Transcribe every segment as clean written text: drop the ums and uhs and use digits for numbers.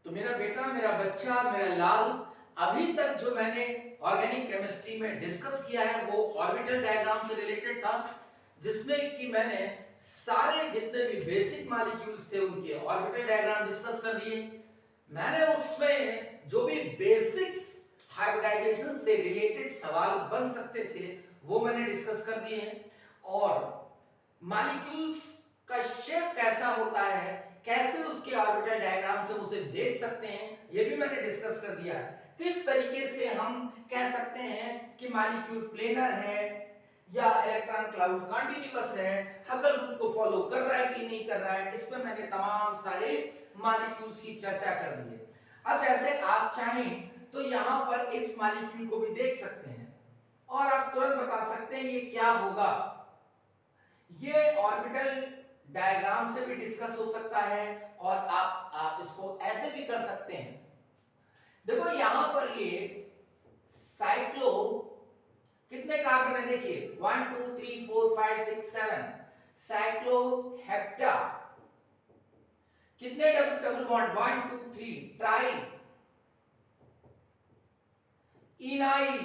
तो मेरा बेटा, मेरा बच्चा, मेरा लाल, अभी तक जो मैंने ऑर्गेनिक केमिस्ट्री में डिस्कस किया है वो ऑर्बिटल डायग्राम से रिलेटेड था, जिसमें कि मैंने सारे जितने भी बेसिक मॉलिक्यूल्स थे उनके ऑर्बिटल डायग्राम डिस्कस कर दिए। मैंने उसमें जो भी बेसिक्स हाइब्रिडाइजेशन से रिलेटेड सवाल बन सकते थे वो मैंने डिस्कस कर दिए हैं, और मॉलिक्यूल्स का शेप कैसा होता है, कैसे उसके ऑर्बिटल डायग्राम से उसे देख सकते हैं, ये भी मैंने डिस्कस कर दिया है। किस तरीके से हम कह सकते हैं कि मॉलिक्यूल प्लेनर है या इलेक्ट्रॉन क्लाउड कॉन्टिन्यूअस है, हगल रूल को फॉलो कर रहा है कि नहीं कर रहा है, इस पर मैंने तमाम सारे मॉलिक्यूल्स की चर्चा कर दी है। अब जैसे आप चाहें तो यहां पर इस मॉलिक्यूल को भी देख सकते हैं और आप तुरंत बता सकते हैं ये क्या होगा। ये ऑर्बिटल डायग्राम से भी डिस्कस हो सकता है और आप इसको ऐसे भी कर सकते हैं। देखो यहां पर ये साइक्लो कितने कार्बन है, देखिए 1 2 3 4 5 6 7, साइक्लोहेप्टा कितने डबल डबल बॉन्ड 1 2 3, ट्राई इनाइल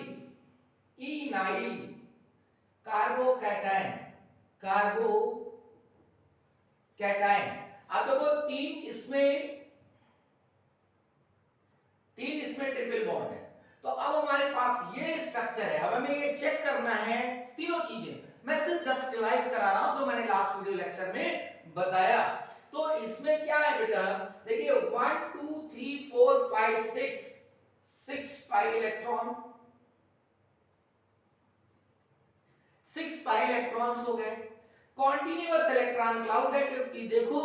इनाइल, कार्बोकैटायन कार्बोकैटायन। अब देखो तीन इसमें ट्रिपल बॉन्ड है, तो अब हमारे पास ये स्ट्रक्चर है। अब हमें ये चेक करना है तीनों चीजें, मैं सिर्फ जस्ट रिवाइज करा रहा हूं जो मैंने लास्ट वीडियो लेक्चर में बताया। तो इसमें क्या है बेटा, देखिए 1 2 3 4 5 6 पाई इलेक्ट्रॉन, 6 पाई इलेक्ट्रॉन्स हो गए। कॉन्टिन्यूअस इलेक्ट्रॉन क्लाउड है क्योंकि देखो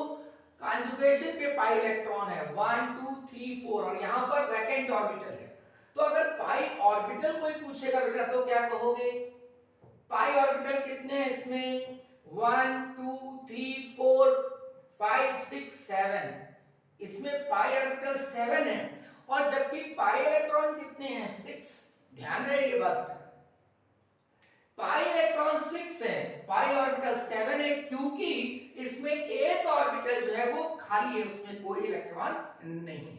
कॉन्जुगेशन पे पाई इलेक्ट्रॉन है 1 2 3 4 और यहां पर वैकेंट ऑर्बिटल है। तो अगर पाई ऑर्बिटल कोई पूछेगा बेटा तो क्या कहोगे, पाई ऑर्बिटल कितने हैं इसमें 1 2 3 4 5 6 7, इसमें पाई ऑर्बिटल 7 है और जबकि पाई इलेक्ट्रॉन कितने हैं 6। ध्यान रहे ये बात का, पाई इलेक्ट्रॉन 6 है, पाई ऑर्बिटल 7 है क्योंकि इसमें एक ऑर्बिटल जो है वो खाली है, उसमें कोई इलेक्ट्रॉन नहीं है।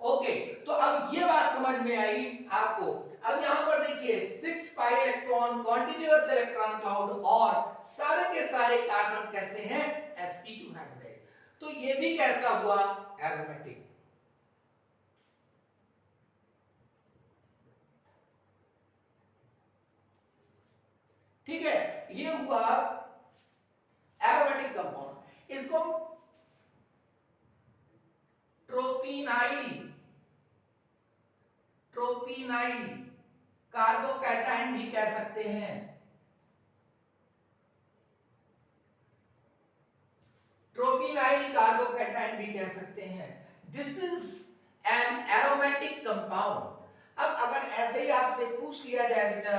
ओके, तो अब ये बात समझ में आई आपको। अब यहां पर देखिए 6 pi electron, continuous electron cloud और सारे के सारे कार्बन कैसे हैं sp2 हाइब्रिडाइज। तो ये भी कैसा हुआ एरोमेटिक। ठीक है, ये हुआ एरोमेटिक कंपाउंड। इसको ट्रोपिनाइल कार्बोकैटायन भी कह सकते हैं। ट्रोपिनाइल कार्बोकैटायन भी कह सकते हैं। This is an aromatic compound. अब अगर ऐसे ही आपसे पूछ लिया जाए बेटा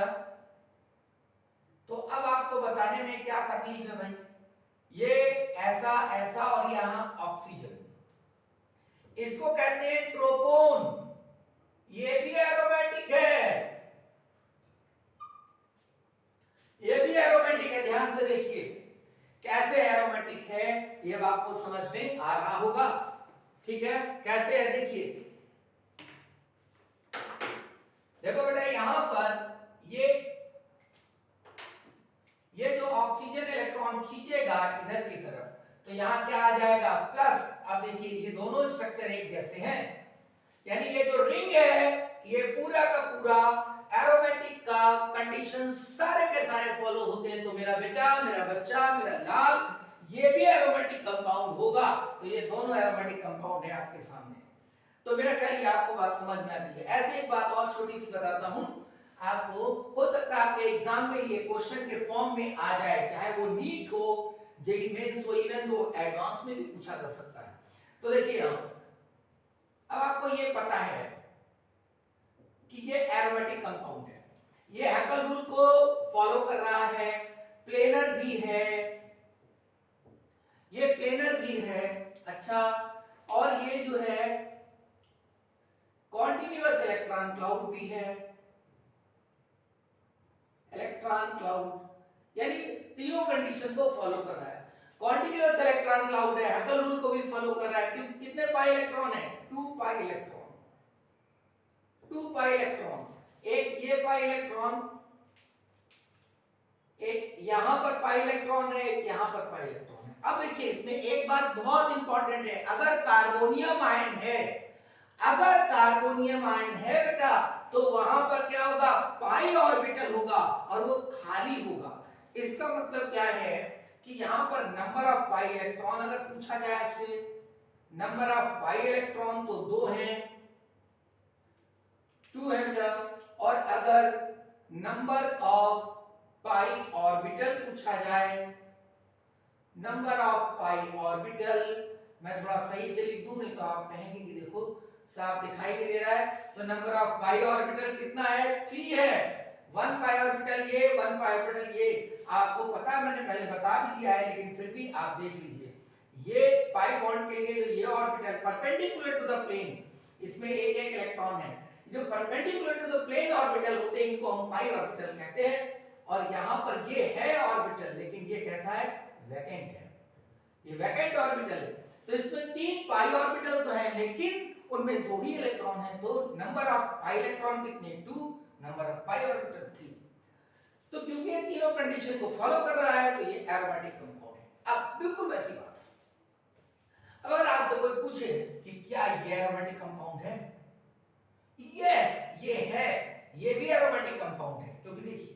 तो अब आपको बताने में क्या तकलीफ है भाई, ये ऐसा ऐसा और यहां ऑक्सीजन, इसको कहते हैं ट्रोपोन, ये भी एरोमेटिक है, ये भी एरोमेटिक है। ध्यान से देखिए कैसे एरोमेटिक है, ये आपको समझ में आ रहा होगा। ठीक है, कैसे है देखिए, देखो बेटा यहां पर ये जो ऑक्सीजन इलेक्ट्रॉन खींचेगा इधर की तरफ तो यहां क्या आ जाएगा प्लस। अब देखिए ये दोनों स्ट्रक्चर एक जैसे हैं, यानी ये जो रिंग है ये पूरा का पूरा एरोमेटिक का कंडीशन सारे के सारे फॉलो होते हैं। तो मेरा बेटा, मेरा बच्चा, मेरा लाल, ये भी एरोमेटिक कंपाउंड होगा। तो ये दोनों एरोमेटिक कंपाउंड है आपके सामने। तो मेरा ख्याल ये आपको बात समझ में आती है। ऐसे एक बात और छोटी सी बताता हूं आपको, हो सकता है आपके एग्जाम में ये क्वेश्चन के फॉर्म में आ जाए, चाहे वो नीट हो, जेईई मेंस हो, इवन दो एडवांस में भी पूछा जा सकता है। तो देखिए अब आपको ये पता है कि ये एरोमेटिक कंपाउंड है, ये हैकल रूल को फॉलो कर रहा है, प्लेनर भी है, ये प्लेनर भी है। अच्छा, और ये जो है कॉन्टिन्यूअस इलेक्ट्रॉन क्लाउड भी है, इलेक्ट्रॉन क्लाउड, यानी तीनों कंडीशन को फॉलो कर रहा है। कॉन्टिन्यूअस इलेक्ट्रॉन क्लाउड है, हगल रूल को भी फॉलो कर रहा है। कितने पाई इलेक्ट्रॉन है? 2 पाई इलेक्ट्रॉन, 2 पाई इलेक्ट्रॉन्स, एक ये पाई इलेक्ट्रॉन, एक यहां पर पाई इलेक्ट्रॉन है, एक यहां पर पाई इलेक्ट्रॉन है। अब देखिए इसमें एक बात बहुत इंपॉर्टेंट है, अगर कार्बोनियम आयन है, अगर कार्बोनियम आयन है बेटा, तो वहां पर क्या होगा? पाई ऑर्बिटल होगा और वो खाली होगा। इसका मतलब क्या है कि यहां पर नंबर ऑफ पाई इलेक्ट्रॉन अगर पूछा जाए आपसे, नंबर ऑफ पाई इलेक्ट्रॉन तो 2 हैं, 2 है बेटा। और अगर नंबर ऑफ पाई ऑर्बिटल पूछा जाए, नंबर ऑफ पाई ऑर्बिटल, मैं थोड़ा सही से लिख दूं नहीं तो आप कहेंगे कि देखो साफ दिखाई नहीं दे रहा है। तो नंबर ऑफ पाई ऑर्बिटल कितना है? 3 है। 1 पाई ऑर्बिटल ये, 1 पाई ऑर्बिटल ये। आपको पता है, मैंने पहले बता भी दिया है, लेकिन फिर भी आप देख लीजिए। ये पाई बॉन्ड के लिए ये orbital perpendicular to the plane, इसमें एक एक इलेक्ट्रॉन है। जो perpendicular to the plane orbital होते हैं इनको हम पाई ऑर्बिटल कहते हैं। और यहां पर ये है ऑर्बिटल, लेकिन ये कैसा है? वैकेंट है, ये वैकेंट ऑर्बिटल है। तो इसमें 3 पाई ऑर्बिटल तो है, लेकिन उनमें 2 ही इलेक्ट्रॉन है। तो नंबर ऑफ पाई इलेक्ट्रॉन कितने? 2, नंबर ऑफ पाई ऑर्बिटल 3। तो क्योंकि ये तीनों कंडीशन को फॉलो कर रहा है तो ये एरोमेटिक कंपाउंड है। अब बिल्कुल वैसी बात है, अगर आपसे कोई पूछे कि क्या ये एरोमेटिक कंपाउंड है? यस, ये है, ये भी एरोमेटिक कंपाउंड है। क्योंकि देखिए,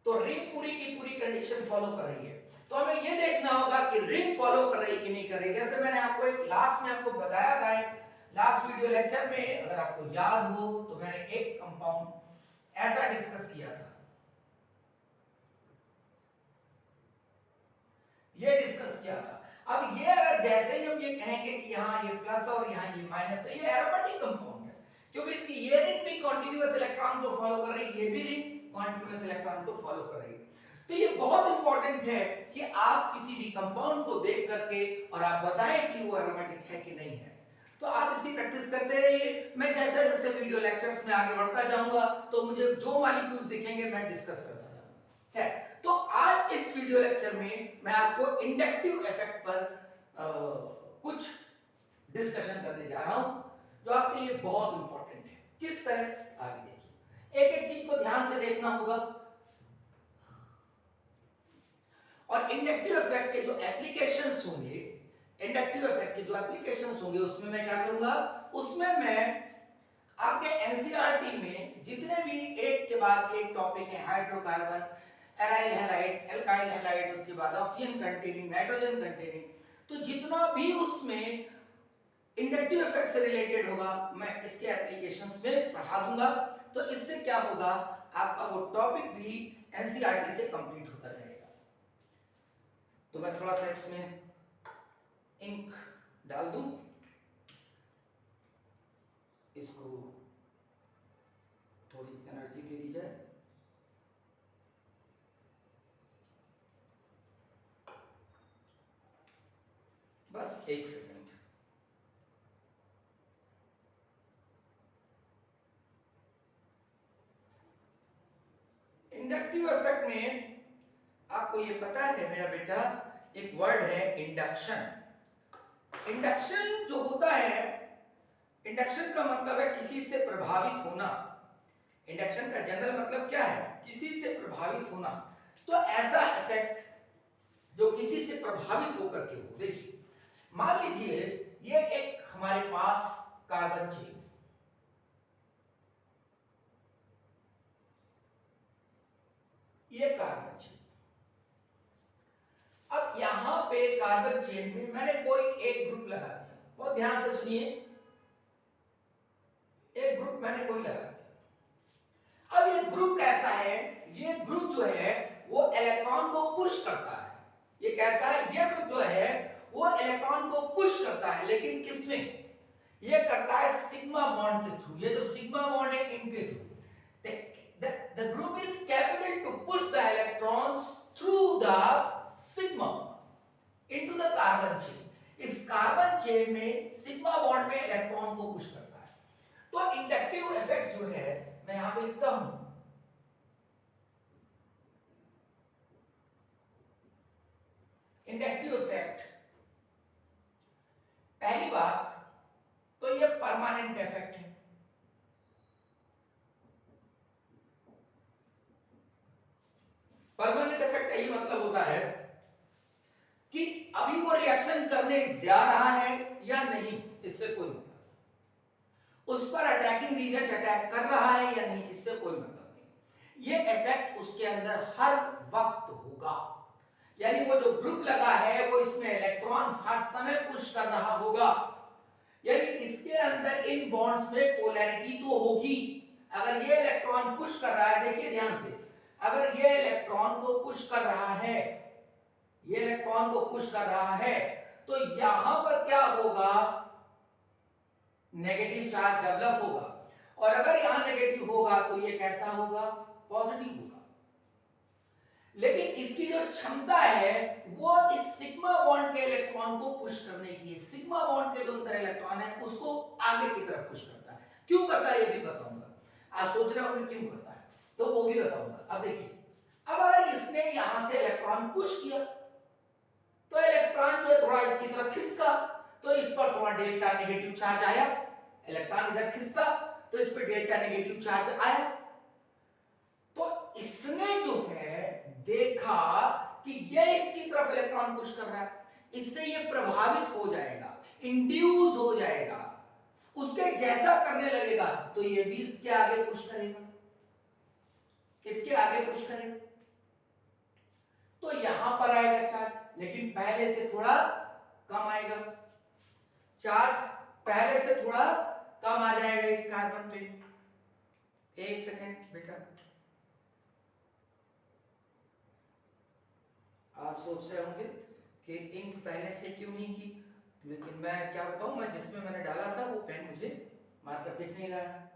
तो रिंग पूरी की पूरी कंडीशन फॉलो कर रही है, तो हमें ये देखना होगा कि रिंग फॉलो कर रही है कि नहीं कर रही। जैसे मैंने आपको एक लास्ट में आपको बताया था, लास्ट वीडियो लेक्चर में, अगर आपको याद हो तो मैंने एक कंपाउंड ऐसा डिस्कस किया था, ये डिस्कस किया था। अब ये अगर जैसे ही हम ये कहेंगे कि यहाँ ये प्लस और यहाँ ये माइनस, तो ये एरोमेटिक कंपाउंड है, क्योंकि इसकी ये रिंग भी कॉन्टिन्यूअस इलेक्ट्रॉन को फॉलो कर रही है, ये भी रिंग कॉन्टिन्यूअस इलेक्ट्रॉन को फॉलो कर रही है। तो ये बहुत इंपॉर्टेंट है कि आप किसी भी कंपाउंड को देख करके और आप बताएं कि वो एरोमेटिक है कि नहीं है। तो आप इसकी प्रैक्टिस करते रहिए। मैं जैसे जैसे वीडियो लेक्चर्स में आगे बढ़ता जाऊंगा तो मुझे जो मॉलिक्यूल्स दिखेंगे मैं डिस्कस करता जाऊंगा। है, तो आज इस वीडियो लेक्चर में मैं आपको इंडक्टिव इफेक्ट पर कुछ डिस्कशन करने जा रहा हूं, जो आपके लिए बहुत इंपॉर्टेंट है। किस तरह? आगे देखिए, एक एक चीज को ध्यान से देखना होगा। और इंडक्टिव इफेक्ट के जो एप्लीकेशंस होंगे, इंडक्टिव इफेक्ट के जो एप्लीकेशंस होंगे, उसमें मैं क्या करूंगा? उसमें मैं आपके एनसीईआरटी में जितने भी एक के बाद एक टॉपिक है, hydrocarbon, aryl halide, alkyl halide, उसके बाद ऑक्सीजन कंटेनिंग, नाइट्रोजन कंटेनिंग, तो जितना भी उसमें इंडक्टिव इफेक्ट से रिलेटेड होगा मैं इसके एप्लीकेशंस में पढ़ा दूंगा। तो इससे क्या होगा? आपका वो टॉपिक भी एनसीईआरटी से कंप्लीट होता जाएगा। तो मैं थोड़ा सा इसमें इंक डाल दूं, इसको थोड़ी एनर्जी दे दी जाए। बस 1 सेकंड। इंडक्टिव इफेक्ट में आपको ये पता है मेरा बेटा, एक वर्ड है इंडक्शन। इंडक्शन जो होता है, इंडक्शन का मतलब है किसी से प्रभावित होना। इंडक्शन का जनरल मतलब क्या है? किसी से प्रभावित होना। तो ऐसा इफेक्ट जो किसी से प्रभावित होकर के हो। देखिए, मान लीजिए ये एक हमारे पास कार्बन चेन, ये कार्बन चेन। अब यहां पे कार्बन चेन में मैंने कोई एक ग्रुप लगा दिया, बहुत ध्यान से सुनिए, एक ग्रुप मैंने कोई लगा दिया। अब ये ग्रुप कैसा है? ये ग्रुप जो है वो इलेक्ट्रॉन को पुश करता है। ये कैसा है? ये ग्रुप जो है वो इलेक्ट्रॉन को पुश करता है, लेकिन किसमें? ये करता है सिग्मा बॉन्ड के थ्रू। ये जो सिग्मा बॉन्ड है इनके through. The group is capable to push the electrons through the sigma into the carbon chain. इस कार्बन चेन में सिग्मा बॉन्ड में इलेक्ट्रॉन को पुश करता है। तो इंडक्टिव इफेक्ट जो है, मैं यहां पे लिखता हूं, इंडक्टिव इफेक्ट, पहली बात तो ये परमानेंट इफेक्ट है। परमानेंट इफेक्ट का ये मतलब होता है कि अभी वो रिएक्शन करने जा रहा है या नहीं, इससे कोई मतलब, उस पर अटैकिंग रीजेंट अटैक कर रहा है या नहीं, इससे कोई मतलब नहीं। ये इफेक्ट उसके अंदर हर वक्त होगा, यानी वो जो ग्रुप लगा है वो इसमें इलेक्ट्रॉन हर समय पुश कर रहा होगा, यानी इसके अंदर इन बॉन्ड्स में पोलैरिटी तो होगी। अगर ये इलेक्ट्रॉन पुश कर रहा है, देखिए ध्यान से, अगर ये इलेक्ट्रॉन को पुश कर रहा है, ये इलेक्ट्रॉन को पुश कर रहा है, तो यहां पर क्या होगा, नेगेटिव चार्ज डेवलप होगा, और अगर यहां नेगेटिव होगा तो ये कैसा होगा, पॉजिटिव होगा। लेकिन इसकी जो क्षमता है वो इस सिग्मा बॉन्ड के इलेक्ट्रॉन को पुश करने की है। सिग्मा बॉन्ड के जो अंदर इलेक्ट्रॉन है उसको आगे की तरफ पुश करता है। क्यों करता है ये भी बताऊंगा, आप सोच रहे होंगे क्यों करता है, तो वो भी बताऊंगा। अब देखिए, अब अगर इसने यहां से इलेक्ट्रॉन पुश किया तो इलेक्ट्रॉन जो है थोड़ा इसकी तरफ खिसका, तो इस पर थोड़ा डेल्टा नेगेटिव चार्ज आया, इलेक्ट्रॉन इधर खिसका तो इस पर डेल्टा नेगेटिव चार्ज आया। तो इसने जो है देखा कि ये इसकी तरफ इलेक्ट्रॉन पुश कर रहा है, इससे ये प्रभावित हो जाएगा, इंड्यूस हो जाएगा, उसके जैसा करने लगेगा, तो ये भी इसके आगे पुश करेगा, इसके आगे पुश करेगा, तो यहां पर आएगा चार्ज, लेकिन पहले से थोड़ा कम आएगा चार्ज, पहले से थोड़ा कम आ जाएगा इस कार्बन पे। एक सेकेंड बेटा, आप सोच रहे होंगे कि इंक पहले से क्यों नहीं की, लेकिन मैं क्या बताऊं, मैं जिसमें मैंने डाला था वो पेन मुझे मार्कर दिख नहीं रहा है,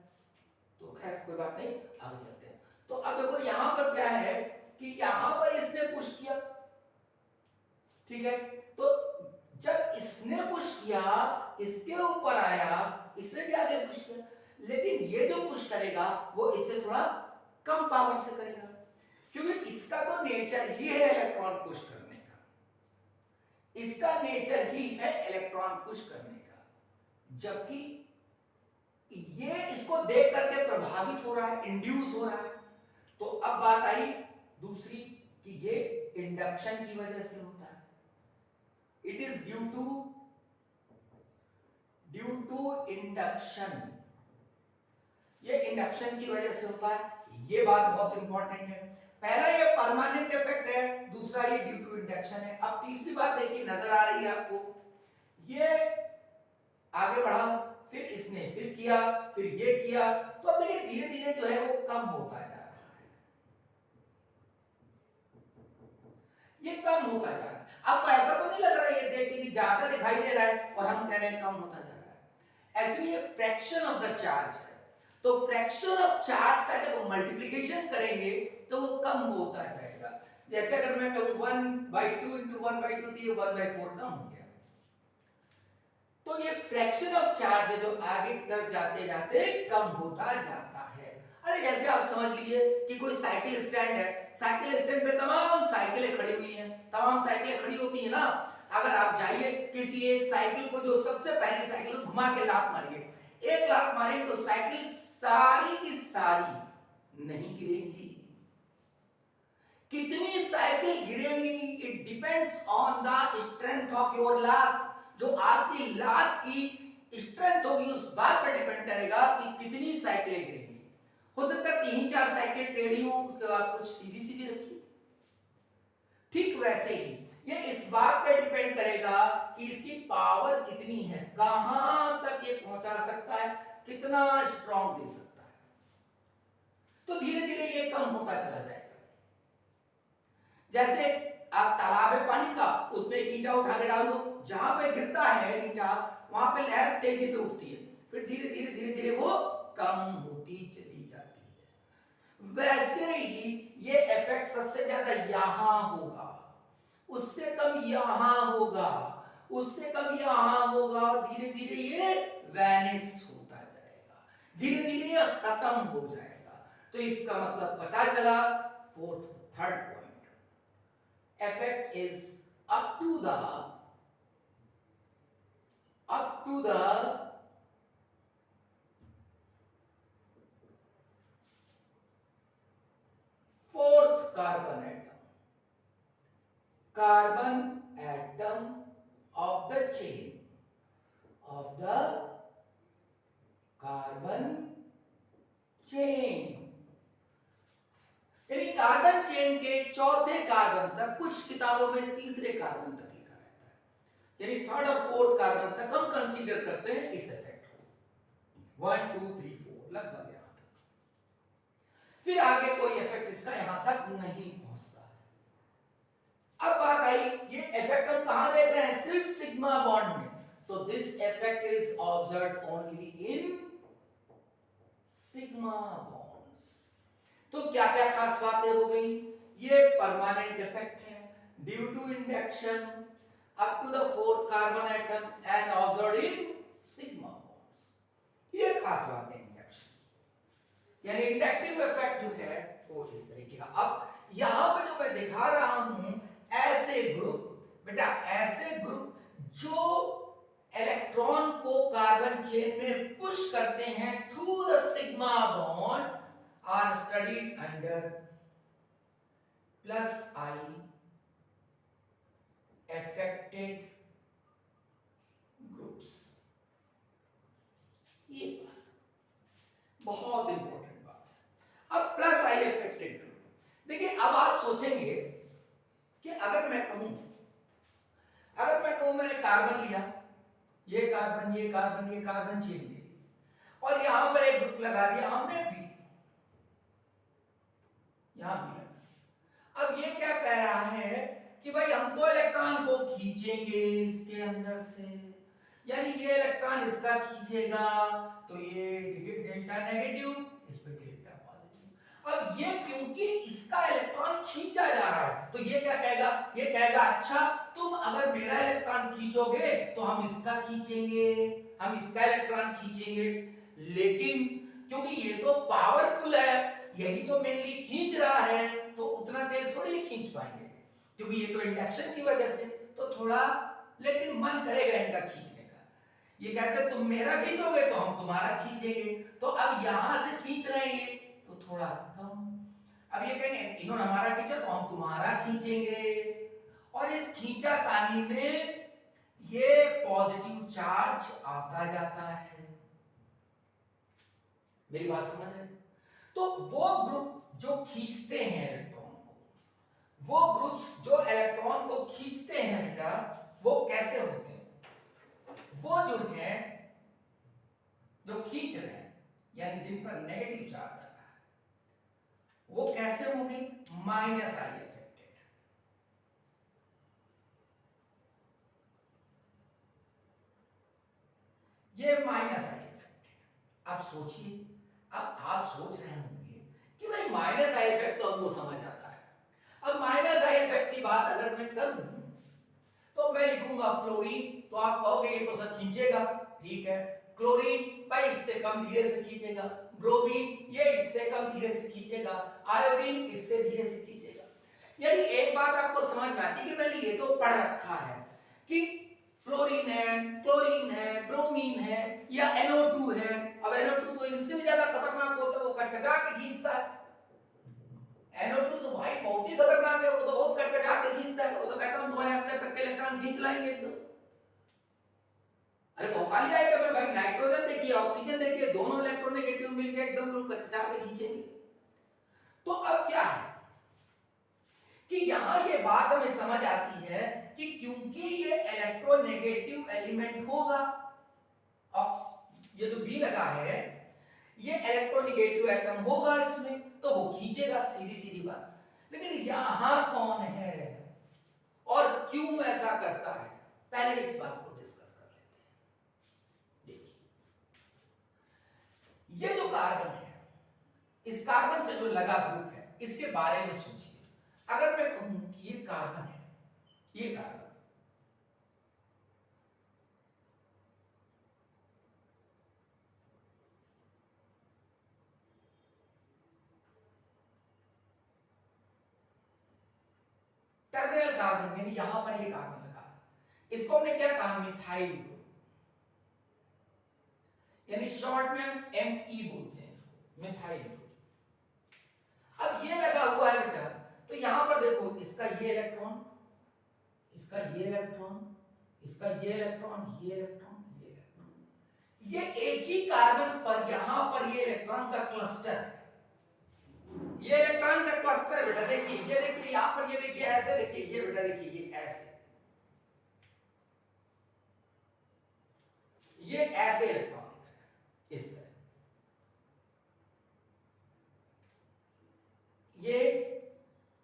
तो खैर कोई बात नहीं, आगे चलते हैं। तो अब देखो यहां पर क्या है कि यहां पर इसने पुश किया, ठीक है, तो जब इसने पुश किया इसके ऊपर आया, इसने भी आगे पुश किया, लेकिन ये जो पुश करेगा वो इससे थोड़ा कम पावर से करेगा, क्योंकि इसका तो नेचर ही है इलेक्ट्रॉन पुश करने का, इसका नेचर ही है इलेक्ट्रॉन पुश करने का, जबकि ये इसको देख करके प्रभावित हो रहा है, इंड्यूस हो रहा है। तो अब बात आई दूसरी कि ये इंडक्शन की वजह से होता है, it is due to induction, ये इंडक्शन की वजह से होता है, ये बात बहुत इंपॉर्टेंट है। पहला ये परमानेंट इफेक्ट है, दूसरा ये ड्यू टू इंडक्शन है। अब तीसरी बात देखिए, नजर आ रही है आपको, ये आगे बढ़ा, फिर इसने फिर किया, फिर ये किया, तो अब देखिए धीरे धीरे जो है वो कम होता जा रहा है, ये कम होता जा रहा है। आपको ऐसा तो नहीं लग रहा है ये देख के कि ज्यादा दिखाई दे रहा है और हम कह रहे हैं कम होता जा रहा है, एक्चुअली ये फ्रैक्शन ऑफ द चार्ज है। तो फ्रैक्शन ऑफ चार्ज का जब मल्टीप्लिकेशन करेंगे तो वो कम होता जाएगा। जैसे अगर मैं कहूं 1/2 × 1/2 तो ये 1/4 कम हो गया। तो ये फ्रैक्शन ऑफ चार्ज है जो आगे की तरफ जाते जाते कम होता जाता है। अरे जैसे आप समझ लीजिए कि कोई साइकिल स्टैंड है, साइकिल स्टैंड पे तमाम साइकिलें खड़ी हुई हैं, तमाम साइकिलें खड़ी होती है ना, अगर आप जाइए किसी एक साइकिल को, जो सबसे पहली साइकिल को घुमा के लात मारिए, एक लात मारेंगे तो साइकिल सारी की सारी नहीं गिरेंगी। कितनी साइकिल गिरेंगी it depends on the strength of your लात, जो आपकी लात की स्ट्रेंथ होगी उस बात पर डिपेंड करेगा कि कितनी साइकिलें गिरेंगी। हो सकता है 3-4 साइकिल टेढ़ी हो, उसके बाद कुछ सीधी सीधी रखी। ठीक वैसे ही ये इस बात पे डिपेंड करेगा कि इसकी पावर कितनी है, कहां तक ये पहुंचा सकता है, कितना स्ट्रॉन्ग दे सकता है। तो धीरे धीरे ये कम होता चला जाएगा। जैसे आप तालाब है पानी का, उसमें एक ईंटा उठा के डाल दो, जहां पे गिरता है ईंटा वहां पे लहर तेजी से उठती है, फिर धीरे धीरे धीरे धीरे वो कम होती चली जाती है। वैसे ही ये इफेक्ट सबसे ज्यादा यहां होगा, उससे कम यहां होगा, उससे कम यहां होगा, और धीरे धीरे ये वैनिश होता जाएगा, धीरे धीरे ये खत्म हो जाएगा। तो इसका मतलब पता चला, third point, effect is up to the fourth carbon atom of the chain of the carbon chain, यानी कार्बन चेन के चौथे कार्बन तक, कुछ किताबों में तीसरे कार्बन तक लिखा रहता है, यानी थर्ड और फोर्थ कार्बन तक हम कंसीडर करते हैं इस इफेक्ट को। 1 2 3 4 लगभग यहां तक, फिर आगे कोई इफेक्ट इसका यहां तक नहीं पहुंचता है। अब बात आई, ये इफेक्ट हम कहां देख रहे हैं? सिर्फ सिग्मा बॉन्ड में, तो this effect is observed only in sigma bonds. तो क्या क्या खास बातें हो गई? ये परमानेंट इफेक्ट है due to induction up to the fourth carbon atom and observed in sigma bonds, ये खास बात है इंडक्शन, यानी इंडक्टिव इफेक्ट जो है वो इस तरीके का। अब यहां पे जो मैं दिखा रहा हूं, ऐसे ग्रुप, बेटा ऐसे ग्रुप जो इलेक्ट्रॉन को कार्बन चेन में पुश करते हैं through the sigma bond are studied under +I affected groups. ये बहुत इंपॉर्टेंट बात है। अब +I affected ग्रुप, देखिए अब आप सोचेंगे कि अगर मैं कहूं मैंने कार्बन लिया, ये कार्बन ये कार्बन ये कार्बन चेन ले ली, और यहां पर एक ग्रुप लगा दिया हमने बी, यहां बी लगा। अब ये क्या कह रहा है कि भाई हम तो इलेक्ट्रॉन को खींचेंगे इसके अंदर से, यानी ये इलेक्ट्रॉन इसका खींचेगा तो ये डेल्टा नेगेटिव, इस पे डेल्टा पॉजिटिव। अब ये क्योंकि इसका इलेक्ट्रॉन खींचा जा रहा है, तो ये क्या कहेगा? ये कहेगा अच्छा तुम अगर मेरा इलेक्ट्रॉन खींचोगे तो हम इसका खींचेंगे, हम इसका इलेक्ट्रॉन खींचेंगे, लेकिन क्योंकि ये तो पावरफुल है, यही तो मेनली खींच रहा है, तो उतना तेज थोड़ी खींच पाएंगे, क्योंकि ये तो इंडक्शन की वजह से, तो थोड़ा, लेकिन मन करेगा इनका खींचने का। ये कहते हैं तुम मेरा खींचोगे तो हम तुम्हारा खींचेंगे, तो अब यहां से खींच रहे हैं तो थोड़ा कम, अब ये कहेंगे इन्होंने हमारा खींचा तो हम तुम्हारा खींचेंगे, और इस खींचातानी में ये पॉजिटिव चार्ज आता जाता है। मेरी बात समझ रहे? तो वो ग्रुप जो खींचते हैं इलेक्ट्रॉन को, वो ग्रुप्स जो इलेक्ट्रॉन को खींचते हैं बेटा, वो कैसे होते हैं? वो जो है जो खींच रहे हैं, यानी जिन पर नेगेटिव चार्ज आ रहा है, वो कैसे होंगे? -I affected. ये -I अफेक्टेड। अब सोचिए, अब आप सोच रहे होंगे कि भाई -I इफेक्ट तो हमको समझ आता है, अब -I इफेक्ट की बात अगर मैं करूं तो मैं लिखूंगा फ्लोरीन, तो आप कहोगे ये तो सर खींचेगा, ठीक है। क्लोरीन भाई इससे कम धीरे से खींचेगा, ब्रोमीन ये इससे कम धीरे से खींचेगा, आयोडीन इससे धीरे से खींचेगा। यानी एक बात आपको समझ में आती है कि मैंने ये तो पढ़ रखा है कि फ्लोरीन है, क्लोरीन है, ब्रोमीन है या NO2 है। अब NO2 तो इनसे भी ज्यादा खतरनाक होता है, वो कचकचा के खींचता है। NO2 तो भाई बहुत ही खतरनाक है, वो तो बहुत कचकचा के खींचता है, वो तो कहता है हम तुम्हारे अंदर तक के इलेक्ट्रॉन खींच लाएंगे एकदम। अरे भौकाली आएगा मैं भाई, नाइट्रोजन देखिए ऑक्सीजन देखिए, दोनों इलेक्ट्रॉन नेगेटिव मिलके एकदम कचकचा के खींचेंगे। तो अब क्या है कि यहां ये बात हमें समझ आती है कि क्योंकि ये इलेक्ट्रोनेगेटिव एलिमेंट होगा, ये जो बी लगा है ये इलेक्ट्रोनेगेटिव एटम होगा इसमें, तो वो खींचेगा, सीधी सीधी बात। लेकिन यहां कौन है और क्यों ऐसा करता है, पहले इस बात को डिस्कस कर लेते हैं। देखिए ये जो कार्बन है, इस कार्बन से जो लगा ग्रुप है, इसके बारे में सोचिए। अगर मैं कहूं कि ये कार्बन है, ये कार्बन, टर्मिनल कार्बन, यानी यहां पर ये कार्बन लगा, इसको हमने क्या कहा, मिथाइल ग्रुप, यानी शॉर्ट में हम एमई बोलते हैं इसको, मिथाइल ग्रुप। अब ये लगा हुआ है बेटा, तो यहां पर देखो इसका ये इलेक्ट्रॉन, इसका ये इलेक्ट्रॉन, इसका ये इलेक्ट्रॉन, ये इलेक्ट्रॉन, ये इलेक्ट्रॉन, ये एक ही कार्बन पर यहां पर ये इलेक्ट्रॉन का क्लस्टर है, ये इलेक्ट्रॉन का क्लस्टर है बेटा। देखिए ये, देखिए यहां पर ये, देखिए ऐसे, देखिए ये बेटा, देखिए ये ऐसे, ये ऐसे इलेक्ट्रॉन दिख रहे हैं इस तरह,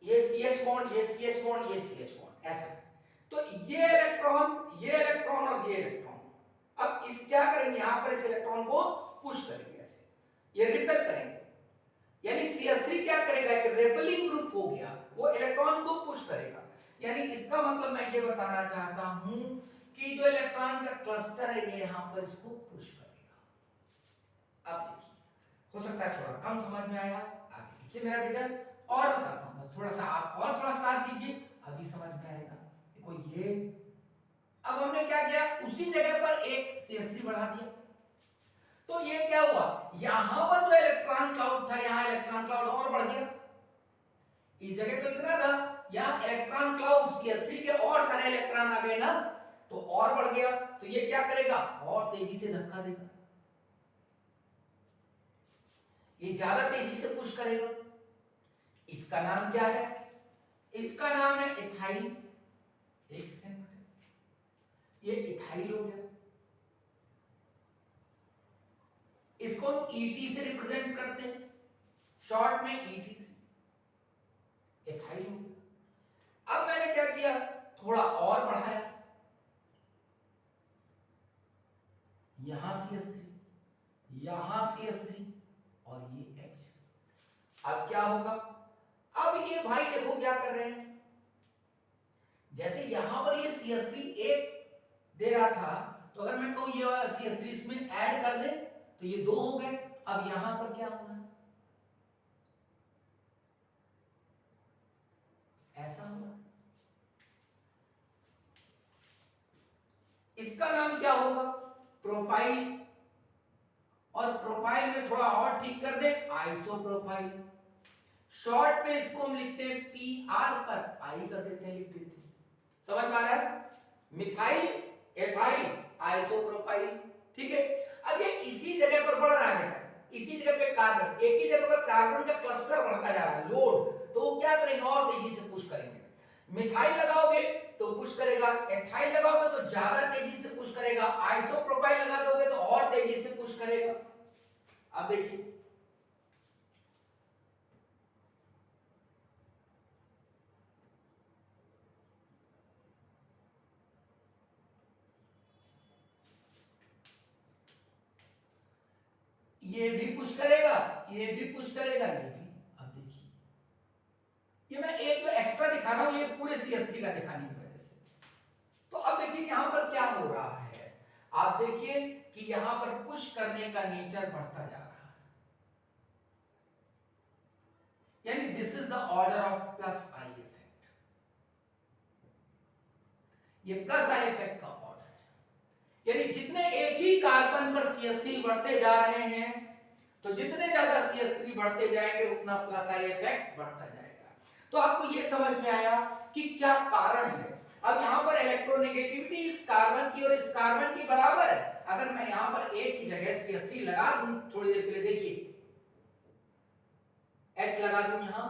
ये CH बॉन्ड, ये CH बॉन्ड, ये CH बॉन्ड, ऐसा। तो ये इलेक्ट्रॉन, ये इलेक्ट्रॉन और ये इलेक्ट्रॉन, अब इस क्या करेंगे, यहां पर इस इलेक्ट्रॉन को पुश करेंगे ऐसे, ये रिपेल करेंगे, यानी CH3 क्या करेगा, एक रेपेलिंग ग्रुप हो गया, वो इलेक्ट्रॉन को पुश करेगा। यानी इसका मतलब मैं ये बताना चाहता हूं कि जो इलेक्ट्रॉन का क्लस्टर है ये यहां पर इसको पुश करेगा। अब देखिए, हो सकता है थोड़ा कम समझ में आया, आगे देखिए मेरा बेटा, और बताता हूं, बस थोड़ा सा आप और थोड़ा साथ दीजिए, अभी समझ में आएगा। देखो ये, अब हमने क्या किया, उसी जगह पर एक CH3 बढ़ा दिया, तो ये क्या हुआ, यहां पर जो इलेक्ट्रॉन क्लाउड था, यहां इलेक्ट्रॉन क्लाउड और बढ़ गया, इस जगह तो इतना था, यहां इलेक्ट्रॉन क्लाउड CH3 के और सारे इलेक्ट्रॉन आ गए ना, तो और बढ़ गया, तो ये क्या करेगा, और तेजी से धक्का देगा, ये ज्यादा तेजी से पुश करेगा। इसका नाम क्या है, इसका नाम है इथाइल, एक सेकंड, ये इथाइल हो गया, इसको हम ET से रिप्रेजेंट करते हैं, शॉर्ट में ET से, इथाइल हो गया। अब मैंने क्या किया, थोड़ा और बढ़ाया, यहां CH3, यहां CH3 और ये H। अब क्या होगा, अब ये भाई देखो क्या कर रहे हैं, जैसे यहां पर ये CH3 एक दे रहा था, तो अगर मैं कहूं ये वाला CH3 इसमें ऐड कर दे तो ये 2 हो गए। अब यहां पर क्या होना है, ऐसा होगा, इसका नाम क्या होगा, प्रोपाइल, और प्रोपाइल में थोड़ा और ठीक कर दे, आइसोप्रोपाइल, शॉर्ट में इसको हम लिखते हैं PR पर I कर देते हैं, लिख देते हैं, समझ में आ रहा है, मिथाइल, एथाइल, आइसोप्रोपाइल, ठीक है। अब ये इसी जगह पर बढ़ रहा है बेटा, इसी जगह पे कार्बन, एक ही जगह पर कार्बन का क्लस्टर बढ़ता जा रहा है, लोड, तो वो क्या करेंगे, और तेजी से पुश करेंगे। मिथाइल लगाओगे तो पुश करेगा, एथाइल लगाओगे तो ज्यादा तेजी से पुश करेगा, आइसोप्रोपाइल लगा दोगे तो और तेजी से पुश करेगा। अब देखिए, ये भी पुश करेगा, ये भी पुश करेगा, ये भी। अब देखिए, ये मैं एक जो एक्स्ट्रा दिखा रहा हूं, ये पूरे CH3 का दिखाने की वजह से। तो अब देखिए यहां पर क्या हो रहा है, आप देखिए कि यहां पर पुश करने का नेचर बढ़ता जा रहा है, यानी this is the order of plus I effect, ये प्लस आई इफेक्ट का ऑर्डर है, यानी जितने एक ही कार्बन पर CH3 बढ़ते जा रहे हैं, तो जितने ज्यादा CH3 बढ़ते जाएंगे उतना प्लस आई इफेक्ट बढ़ता जाएगा। तो आपको ये समझ में आया कि क्या कारण है। अब यहां पर इलेक्ट्रोनेगेटिविटी इस कार्बन की और इस कार्बन की बराबर है, अगर मैं यहां पर एक ही जगह CH3 लगा दूं, थोड़ी देर के लिए देखिए, H लगा दूं, यहां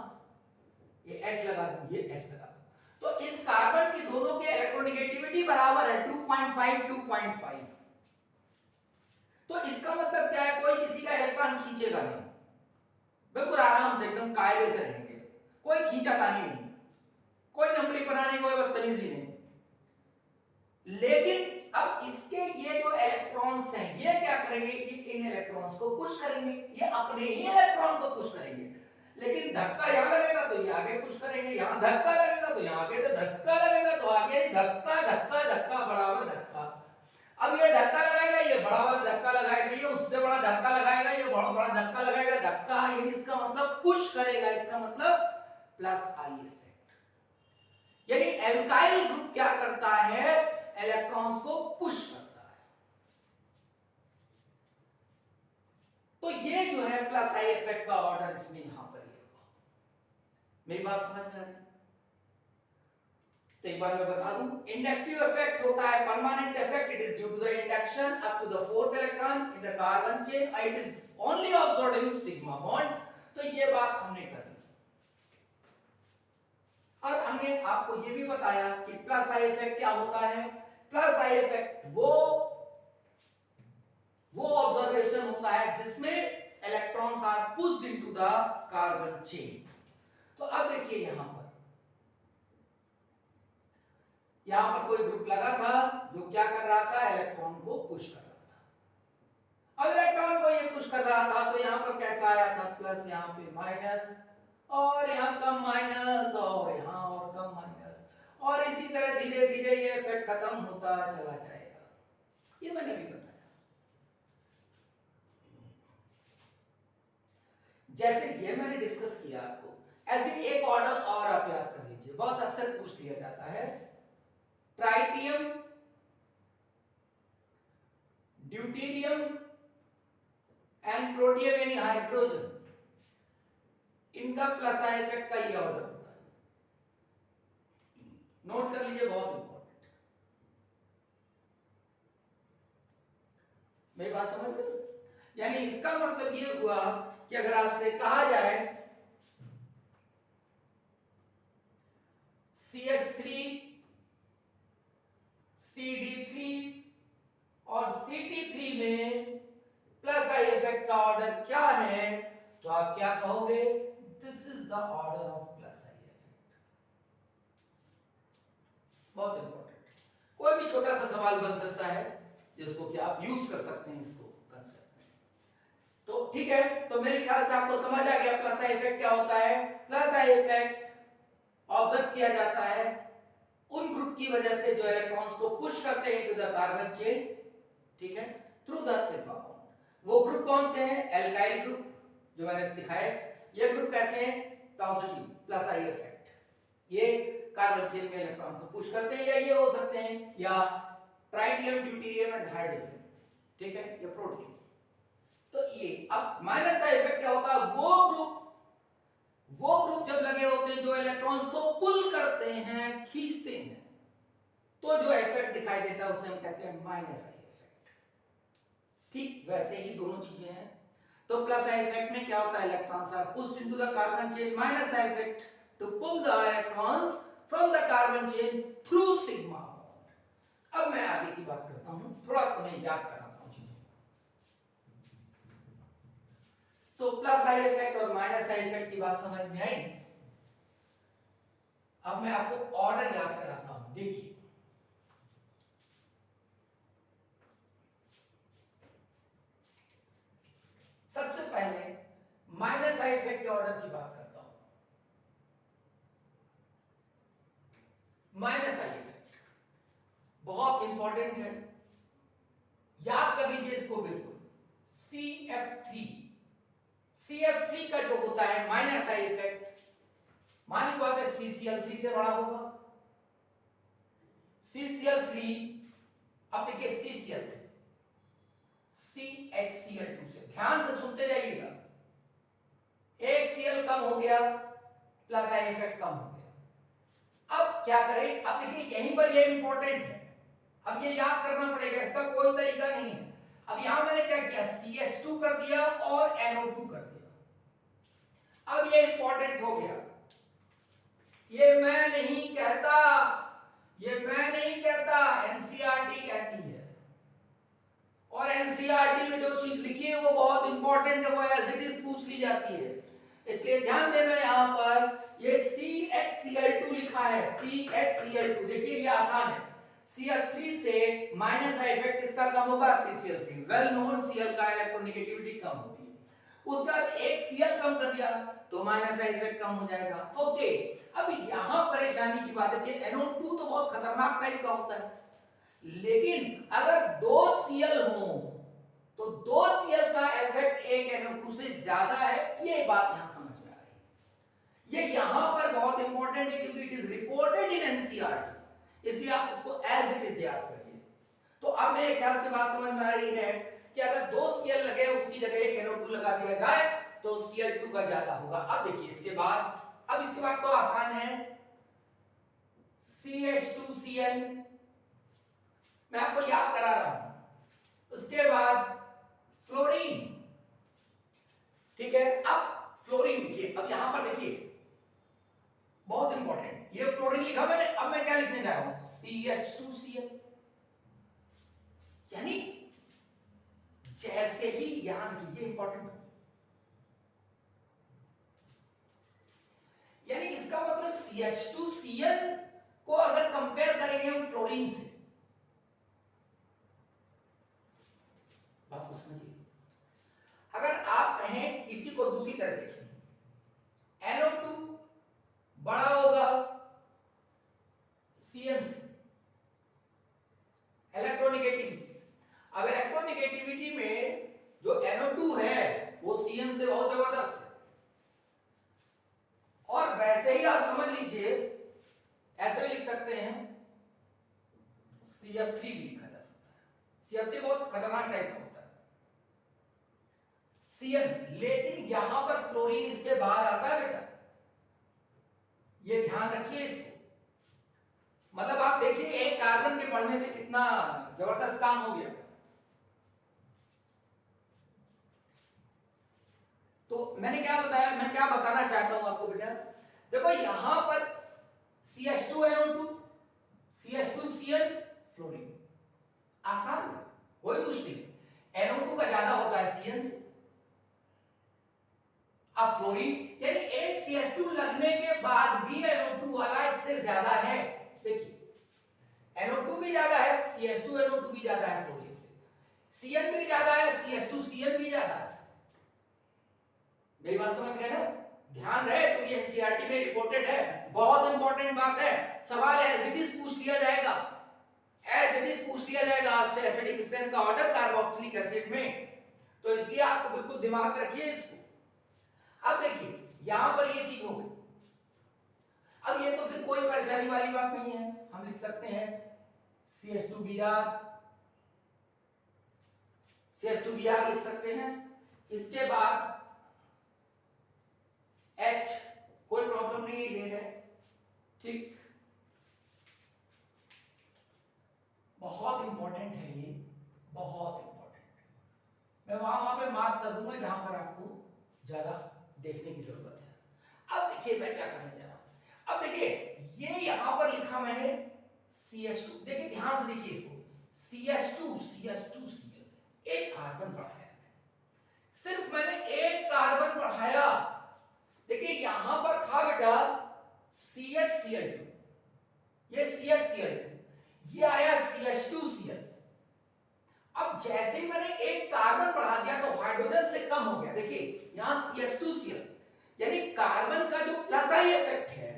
ये H लगा दूं, ये H लगा दूं, तो इस कार्बन की दोनों के इलेक्ट्रोनेगेटिविटी बराबर है 2.5 2.5। तो इसका मतलब क्या है, कोई किसी का इलेक्ट्रॉन खींचेगा नहीं, बिल्कुल आराम से एकदम कायदे से रहेंगे, कोई खींचातानी नहीं, कोई नंबरी बनाने, कोई बदतमीजी नहीं। लेकिन अब इसके ये जो इलेक्ट्रॉन्स हैं, ये क्या करेंगे, इन इलेक्ट्रॉन्स को पुश करेंगे, ये अपने ही इलेक्ट्रॉन को पुश करेंगे। लेकिन धक्का यहां लगेगा तो ये आगे पुश करेंगे, यहां धक्का लगेगा तो यहां आगे, तो धक्का लगेगा तो आगे, धक्का धक्का धक्का बराबर धक्का। अब ये धक्का लगाएगा, ये बड़ा वाला धक्का लगाएगा, ये उससे बड़ा धक्का लगाएगा, ये बड़ा बड़ा धक्का लगाएगा, धक्का यानी इसका मतलब पुश करेगा, इसका मतलब प्लस आई इफेक्ट। यानी एल्काइल ग्रुप क्या करता है, इलेक्ट्रॉन्स को पुश करता है। तो ये जो है प्लस आई इफेक्ट का ऑर्डर इसमें यहां पर ये हुआ। मेरी बात समझ में आ रही? तो एक बार मैं बता दूं, इंडक्टिव इफेक्ट होता है permanent effect, it is due to the induction up to the fourth electron in the carbon chain, it is only observed in sigma bond. तो ये बात हमने कर ली। और हमने आपको ये भी बताया कि प्लस आई इफेक्ट क्या होता है। प्लस आई इफेक्ट वो ऑब्जर्वेशन होता है जिसमें electrons are pushed into the carbon chain. तो अब देखिए यहां पर कोई ग्रुप लगा था जो क्या कर रहा था, इलेक्ट्रॉन को पुश कर रहा था। अब इलेक्ट्रॉन को ये पुश कर रहा था तो यहां पर कैसा आया था, प्लस, यहां पे माइनस, और यहां कम माइनस, और यहां और कम माइनस, और इसी तरह धीरे धीरे ये इफेक्ट खत्म होता चला जाएगा। ये मैंने भी बताया। जैसे ये मैंने डिस्कस किया आपको, ऐसे एक ऑर्डर और आप याद कर लीजिए, बहुत अक्सर पूछ लिया जाता है। ट्राइटियम, ड्यूटेरियम एंड प्रोटियम यानी हाइड्रोजन, इनका प्लस आई इफेक्ट का ये ऑर्डर होता है। नोट कर लीजिए, बहुत इंपॉर्टेंट। मेरी बात समझ में? यानी इसका मतलब ये हुआ कि अगर आपसे कहा जाए CH3, CD3 और CT3 में प्लस आई इफेक्ट का ऑर्डर क्या है, तो आप क्या कहोगे, this is the order of plus I effect. बहुत इंपॉर्टेंट। कोई भी छोटा सा सवाल बन सकता है जिसको कि आप यूज कर सकते हैं इसको कंसेप्ट में। तो ठीक है, तो मेरे ख्याल से आपको समझ आ गया प्लस आई इफेक्ट क्या होता है। प्लस आई इफेक्ट ऑब्जर्व किया जाता है उन ग्रुप की वजह से जो इलेक्ट्रॉन्स को पुश करते हैं इनटू द कार्बन चेन, ठीक है, थ्रू द सिग्मा बॉन्ड। वो ग्रुप कौन से हैं, एल्काइल ग्रुप जो मैंने दिखाए। ये ग्रुप कैसे हैं, पॉजिटिव, प्लस आई इफेक्ट, ये कार्बन चेन में इलेक्ट्रॉन को पुश करते हैं, या ये हो सकते हैं, या ट्राइटियम, ड्यूटेरियम एंड हाइड्रोजन, ठीक है, ये प्रोटियम। तो ये अब माइनस आई इफेक्ट क्या होता है, वो ग्रुप जब लगे होते हैं जो इलेक्ट्रॉन्स को पुल करते हैं, खींचते हैं, तो जो इफेक्ट दिखाई देता है उसे हम कहते हैं माइनस आई इफेक्ट। ठीक वैसे ही दोनों चीजें हैं। तो प्लस आई इफेक्ट में क्या होता है, electrons are pushed into the carbon chain, minus I effect to pull the electrons from the carbon chain through sigma bond. अब मैं आगे की बात करता हूं, थोड़ा तुम्हें याद कराता हूं चीजों को। तो प्लस आई इफेक्ट और माइनस आई इफेक्ट की बात समझ में आई। अब मैं आपको ऑर्डर याद कराता हूं, देखिए सबसे पहले माइनस आई इफेक्ट के ऑर्डर की बात करता हूं। माइनस आई इफेक्ट बहुत इंपॉर्टेंट है, याद कर लीजिए इसको बिल्कुल। CF3 का जो होता है माइनस आई इफेक्ट, मानी बात है CCl3 से बड़ा होगा। CCl3 अब देखिए CCl3 CHCl2 से, ध्यान से सुनते जाइएगा, एक Cl कम हो गया, प्लस आई इफेक्ट कम हो गया। अब क्या करें, अब देखिए यहीं पर ये इंपॉर्टेंट है, अब ये याद करना पड़ेगा, इसका कोई तरीका नहीं है। अब यहां मैंने क्या किया, CH2 कर दिया और NO2 कर दिया। अब ये इंपॉर्टेंट हो गया, ये मैं नहीं कहता, एनसीईआरटी कहती है। और एनसीईआरटी में जो चीज लिखी है वो बहुत इंपॉर्टेंट है, वो एज इट इज पूछ ली जाती है, इसलिए ध्यान देना। यहां पर ये CHCl2 लिखा है, CHCl2, देखिए ये आसान है। Cl3 से माइनस आई इफेक्ट किसका कम होगा, CCl3, वेल नोन Cl का इलेक्ट्रोनेगेटिविटी कम होती है। उसके बाद एक Cl कम कर दिया तो माइनस आई इफेक्ट कम हो जाएगा। ओके, अब यहां परेशानी की बात है कि NO2 तो बहुत खतरनाक टाइप का होता है, लेकिन अगर दो Cl हो तो दो Cl का इफेक्ट एक NO2 से ज्यादा है, ये बात यहां समझ में आ रही है। ये यहां पर बहुत इंपॉर्टेंट है क्योंकि it is reported in NCERT, इसलिए आप इसको एज इट इज याद करिए। तो अब मेरे ख्याल से बात समझ में आ रही है कि अगर 2 Cl लगे उसकी जगह एक NO2 लगा दिया जाए तो Cl2 का ज्यादा होगा। अब देखिए इसके बाद तो आसान है, CH2Cl मैं आपको याद करा रहा हूं। उसके बाद फ्लोरीन, ठीक है। अब फ्लोरीन लिखिए, अब यहां पर देखिए बहुत इंपॉर्टेंट, ये फ्लोरीन लिखा मैंने, अब मैं क्या लिखने जा रहा हूं, CH2Cl। यानी जैसे ही यहां देखिए इंपॉर्टेंट, यानी इसका मतलब CH2Cl को अगर कंपेयर करेंगे हम फ्लोरीन से, बात को समझिए। अगर आप कहें इसी को दूसरी तरह देखिए, NO2 बड़ा होगा Cn से, इलेक्ट्रोनिगेटिविटी। अब इलेक्ट्रोनिगेटिविटी में जो NO2 है वो Cn से बहुत जबरदस्त है, और वैसे ही आप समझ लीजिए, ऐसे भी लिख सकते हैं, CF3 भी लिखा जा सकता है। CF3 बहुत खतरनाक टाइप का होता है, Cn, लेकिन यहां पर फ्लोरीन इसके बाद आता है बेटा, ये ध्यान रखिए इसको। मतलब आप देखिए एक कार्बन के पढ़ने से कितना जबरदस्त काम हो गया। तो मैंने क्या बताया, मैं क्या बताना चाहता हूं आपको बेटा, देखो यहां पर CH2NO2, CH2Cl, फ्लोरीन, आसान है, कोई मुश्किल नहीं। NO2 का ज्यादा होता है Cn से। अब फ्लोरीन, यानी एक CH2 लगने के बाद भी NO2 वाला इससे ज्यादा है। देखिए NO2 भी ज्यादा है, CH2NO2 भी ज्यादा है फ्लोरीन से, Cn भी ज्यादा है, CH2Cl भी ज्यादा है। मेरी बात समझ गए ना? ध्यान रहे, तो ये एनसीईआरटी में रिपोर्टेड है, बहुत इंपॉर्टेंट बात है। सवाल एज इट इज पूछ लिया जाएगा, एज इट इज पूछ लिया जाएगा आपसे एसिडिक स्ट्रेंथ का ऑर्डर कार्बोक्सिलिक एसिड में, तो इसलिए आपको बिल्कुल दिमाग रखिए इसको। अब देखिए यहां पर ये चीज हो गई, अब ये तो फिर कोई परेशानी वाली बात नहीं है, हम लिख सकते हैं CH2Br, CH2Br लिख सकते हैं। इसके बाद H, कोई प्रॉब्लम नहीं है, ये है, ठीक। बहुत इंपॉर्टेंट है ये, बहुत इंपॉर्टेंट। मैं वहां पे मार्क कर दूंगा जहां पर आपको ज्यादा देखने की जरूरत है। अब देखिए मैं क्या करने जा रहा हूं, अब देखिए ये यहां पर लिखा मैंने CH2, देखिए ध्यान से देखिए इसको, CH2Cl, एक कार्बन बढ़ाया, सिर्फ मैंने एक कार्बन बढ़ाया। देखिए यहां पर था बेटा CHCl2, ये CHCl2, ये आया CH2Cl। अब जैसे ही मैंने एक कार्बन बढ़ा दिया तो हाइड्रोजन से कम हो गया। देखिए यहां CH2Cl, यानी कार्बन का जो प्लस आई इफेक्ट है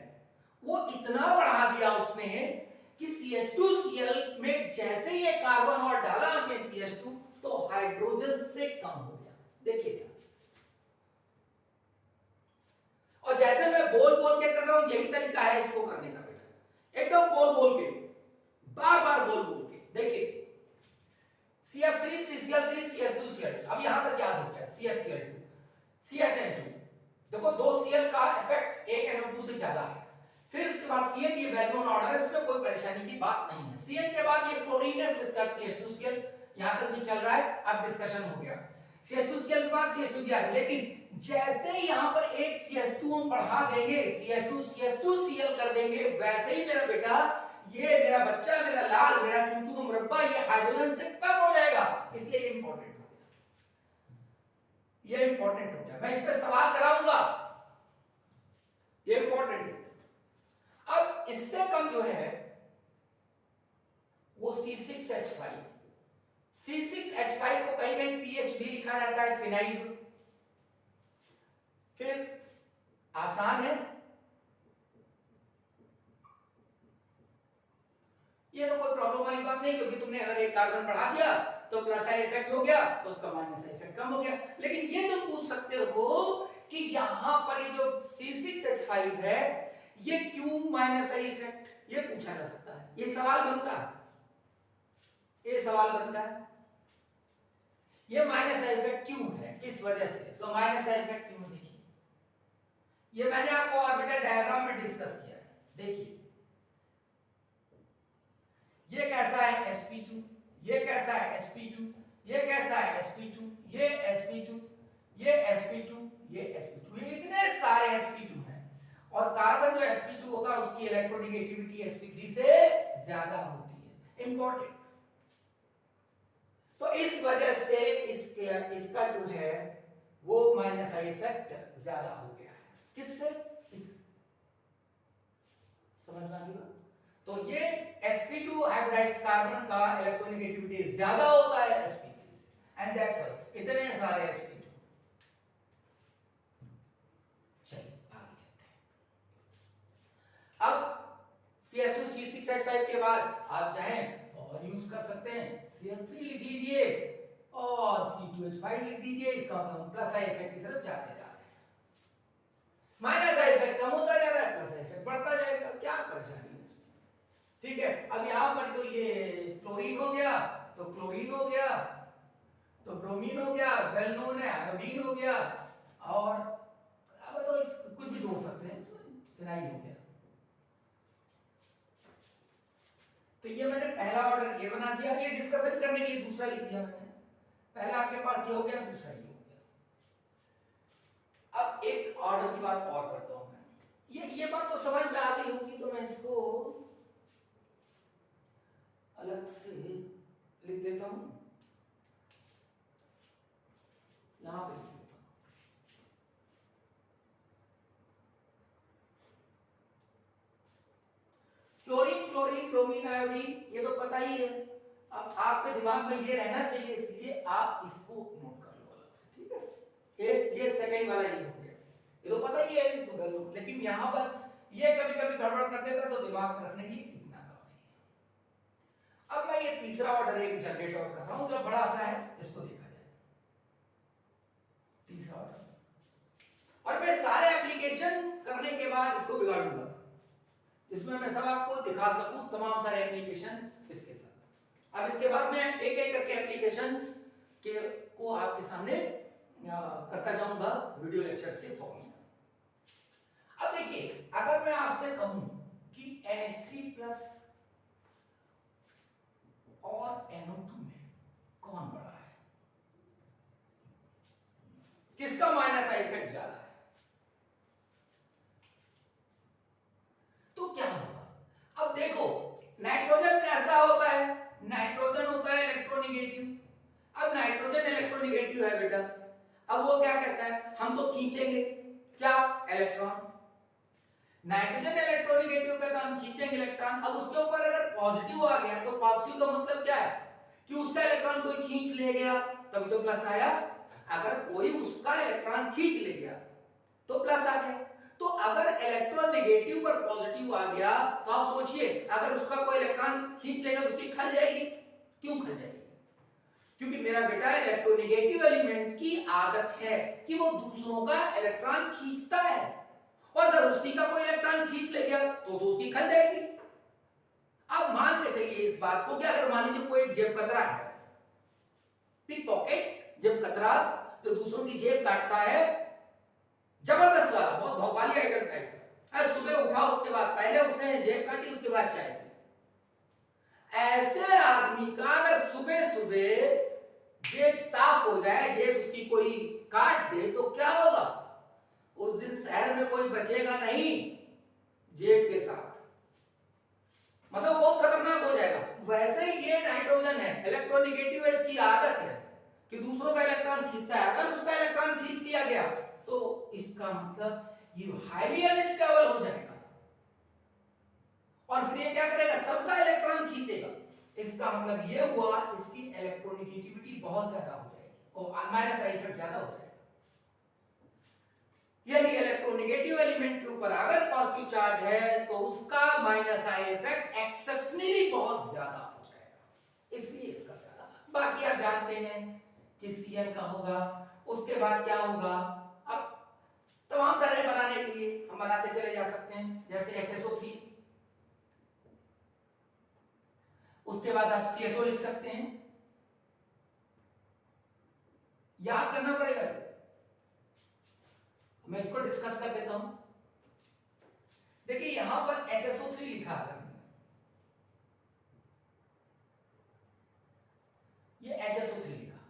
वो इतना बढ़ा दिया उसने कि CH2Cl में जैसे ही एक कार्बन और डाला हमने CH2 तो हाइड्रोजन से कम हो गया। देखिए ध्यान से, और जैसे मैं बोल बोल के कर रहा हूं यही तरीका है इसको करने का बेटा, एकदम बोल बोल के, बार बार बोल बोल के। देखिए CF3 CCl3 CH2Cl, अब यहां तक याद हो गया, CHCl2 CHN2, देखो 2 Cl का इफेक्ट एक NO2 से ज्यादा है। फिर उसके बाद Cn, ये वेल नोन ऑर्डर है, इसमें कोई परेशानी की बात नहीं है। Cn के बाद ये फ्लोरीन है, फिर उसका CH2Cl, यहां तक भी चल रहा है, अब डिस्कशन हो गया। CH2Cl के बाद CH2Br, लेकिन जैसे ही यहां पर एक CH2 हम बढ़ा देंगे, CH2Cl कर देंगे, वैसे ही मेरा बेटा, ये मेरा बच्चा, मेरा लाल, मेरा चूचू का मुरब्बा, ये हाइड्रोजन से कम हो जाएगा। इसलिए ये इंपॉर्टेंट हो गया, ये इंपॉर्टेंट हो गया, मैं इस पे सवाल कराऊंगा, ये इंपॉर्टेंट है। अब इससे कम जो है वो C6H5, C6H5 को कहीं कहीं पीएच भी लिखा रहता है, फिनाइल। फिर आसान है, ये तो कोई प्रॉब्लम वाली बात नहीं, क्योंकि तुमने अगर एक कार्बन बढ़ा दिया तो प्लस आई इफेक्ट हो गया, तो उसका माइनस आई इफेक्ट कम हो गया। लेकिन ये तुम पूछ सकते हो कि यहां पर ये जो C6H5 है ये क्यों माइनस आई इफेक्ट, ये पूछा जा सकता है, ये सवाल बनता है, ये सवाल बनता है, ये माइनस आई इफेक्ट क्यों है, किस वजह से, तो माइनस आई इफेक्ट क्यों, देखिए ये मैंने आपको ऑर्बिटल डायग्राम में डिस्कस किया है। देखिए ये कैसा है sp2, ये कैसा है sp2, ये कैसा है sp2, ये sp2, ये sp2, ये sp2, ये इतने सारे sp2 हैं, और कार्बन जो sp2 होता है उसकी इलेक्ट्रोनेगेटिविटी sp3 से ज्यादा होती है, इंपॉर्टेंट। तो इस वजह से इसका जो है वो माइनस आई इफेक्ट ज्यादा हो गया है, किससे, इस, समझ में आ गई बात। तो ये sp2 हाइब्रिडाइज्ड कार्बन का इलेक्ट्रोनेगेटिविटी ज्यादा होता है sp3 से, एंड दैट्स व्हाई इतने सारे sp2। चलिए आगे चलते हैं। अब CH2C6H5 के बाद आप चाहें और यूज कर सकते हैं, CH3 लिख लीजिए और C2H5 लिख दीजिए, इसका मतलब प्लस आई इफेक्ट की तरफ जाते जा रहे हैं, माइनस आई इफेक्ट कम होता जा रहा है, प्लस आई इफेक्ट बढ़ता जाएगा, क्या परेशानी है इसमें, ठीक है। अब यहां पर तो ये फ्लोरीन हो गया, तो क्लोरीन हो गया, तो ब्रोमीन हो गया, वेल नोन है, आयोडीन हो गया, और अब तो कुछ भी जोड़ सकते हैं इसमें, फिनाइल हो गया। तो ये मैंने पहला ऑर्डर ये बना दिया, ये डिस्कशन करने के लिए दूसरा लिख दिया मैंने, पहला आपके पास ये हो गया, दूसरा ये हो गया। अब एक ऑर्डर की बात और करता हूं मैं, ये बात तो समझ में आ गई होगी, तो मैं इसको अलग से लिख देता हूं, यहां पे लिख देता हूं। फ्लोरीन, क्लोरीन, ब्रोमीन, आयोडीन, ये तो पता ही है। अब आपके दिमाग में ये रहना चाहिए, इसलिए आप इसको नोट कर लो अलग से, ठीक है। ये सेकंड वाला ये हो गया, ये तो पता ही है, ये तो कर लो, लेकिन यहां पर ये कभी-कभी गड़बड़ कर देता, तो दिमाग में रखने के लिए इतना काफी है। अब मैं ये तीसरा ऑर्डर एक जनरेट और कर रहा हूं, जो बड़ा सा है, इसको देखा जाए, तीसरा ऑर्डर, और मैं सारे एप्लीकेशन करने के बाद इसको बिगाड़ूंगा, जिसमें मैं सब आपको दिखा सकूं तमाम सारे एप्लीकेशन इसके साथ। अब इसके बाद मैं एक एक करके एप्लीकेशंस को आपके सामने करता जाऊंगा वीडियो लेक्चर्स के फॉर्म में। अब देखिए, अगर मैं आपसे कहूं कि NH3+ और NO2 में कौन बड़ा है, किसका माइनस आई इफेक्ट ज्यादा है, तो क्या होगा। अब देखो, नाइट्रोजन कैसा होता है, नाइट्रोजन होता है इलेक्ट्रोनेगेटिव। अब नाइट्रोजन इलेक्ट्रोनेगेटिव है बेटा, अब वो क्या कहता है, हम तो खींचेंगे क्या, इलेक्ट्रॉन। नाइट्रोजन इलेक्ट्रोनेगेटिव कहता है हम खींचेंगे इलेक्ट्रॉन। अब उसके ऊपर अगर पॉजिटिव आ गया, तो पॉजिटिव का मतलब क्या है कि उसका इलेक्ट्रॉन कोई खींच ले गया, तभी तो प्लस आया। अगर कोई उसका इलेक्ट्रॉन खींच ले गया तो प्लस आ गया। तो अगर इलेक्ट्रॉन नेगेटिव पर पॉजिटिव आ गया, तो आप सोचिए, अगर उसका कोई इलेक्ट्रॉन खींच लेगा तो उसकी खल जाएगी। क्यों खल जाएगी, क्योंकि मेरा बेटा इलेक्ट्रोनेगेटिव एलिमेंट की आदत है कि वो दूसरों का इलेक्ट्रॉन खींचता है, और अगर उसी का कोई इलेक्ट्रॉन खींच ले गया तो उसकी खल जाएगी। अब मान के चलिए इस बात को कि अगर मान लीजिए कोई जेब कतरा है, पिक पॉकेट जेब कतरा, जो दूसरों की जेब काटता है, जबरदस्त वाला, बहुत भौकाली आइटम टाइप का। सुबह उठा, उसके बाद पहले उसने जेब काटी, उसके बाद चाय पी। ऐसे आदमी का अगर सुबह सुबह जेब साफ हो जाए, जेब उसकी कोई काट दे, तो क्या होगा, उस दिन शहर में कोई बचेगा नहीं जेब के साथ, मतलब बहुत खतरनाक हो जाएगा। वैसे ही ये नाइट्रोजन है, इलेक्ट्रोनेगेटिव है, इसकी आदत है कि दूसरों का इलेक्ट्रॉन खींचता है। अगर उसका इलेक्ट्रॉन खींच लिया गया तो इसका मतलब ये हाईली अनस्टेबल हो जाएगा, और फिर ये क्या करेगा, सबका इलेक्ट्रॉन खींचेगा। इसका मतलब ये हुआ, इसकी इलेक्ट्रोनेगेटिविटी बहुत ज्यादा हो जाएगी और माइनस आई इफेक्ट ज्यादा हो जाएगा। यानी इलेक्ट्रोनेगेटिव एलिमेंट के ऊपर अगर पॉजिटिव चार्ज है तो उसका माइनस आई इफेक्ट एक्सेप्शनली बहुत ज्यादा हो जाएगा, इसलिए इसका ज्यादा। बाकी आप जानते हैं कि Cl का होगा, उसके बाद क्या होगा, अब तमाम तरह बनाने के लिए हम बनाते चले जा सकते हैं, जैसे HSO3, उसके बाद आप CHO लिख सकते हैं। याद करना पड़ेगा, मैं इसको डिस्कस कर देता हूं। देखिए यहां पर HSO3 लिखा है, ये HSO3 लिखा,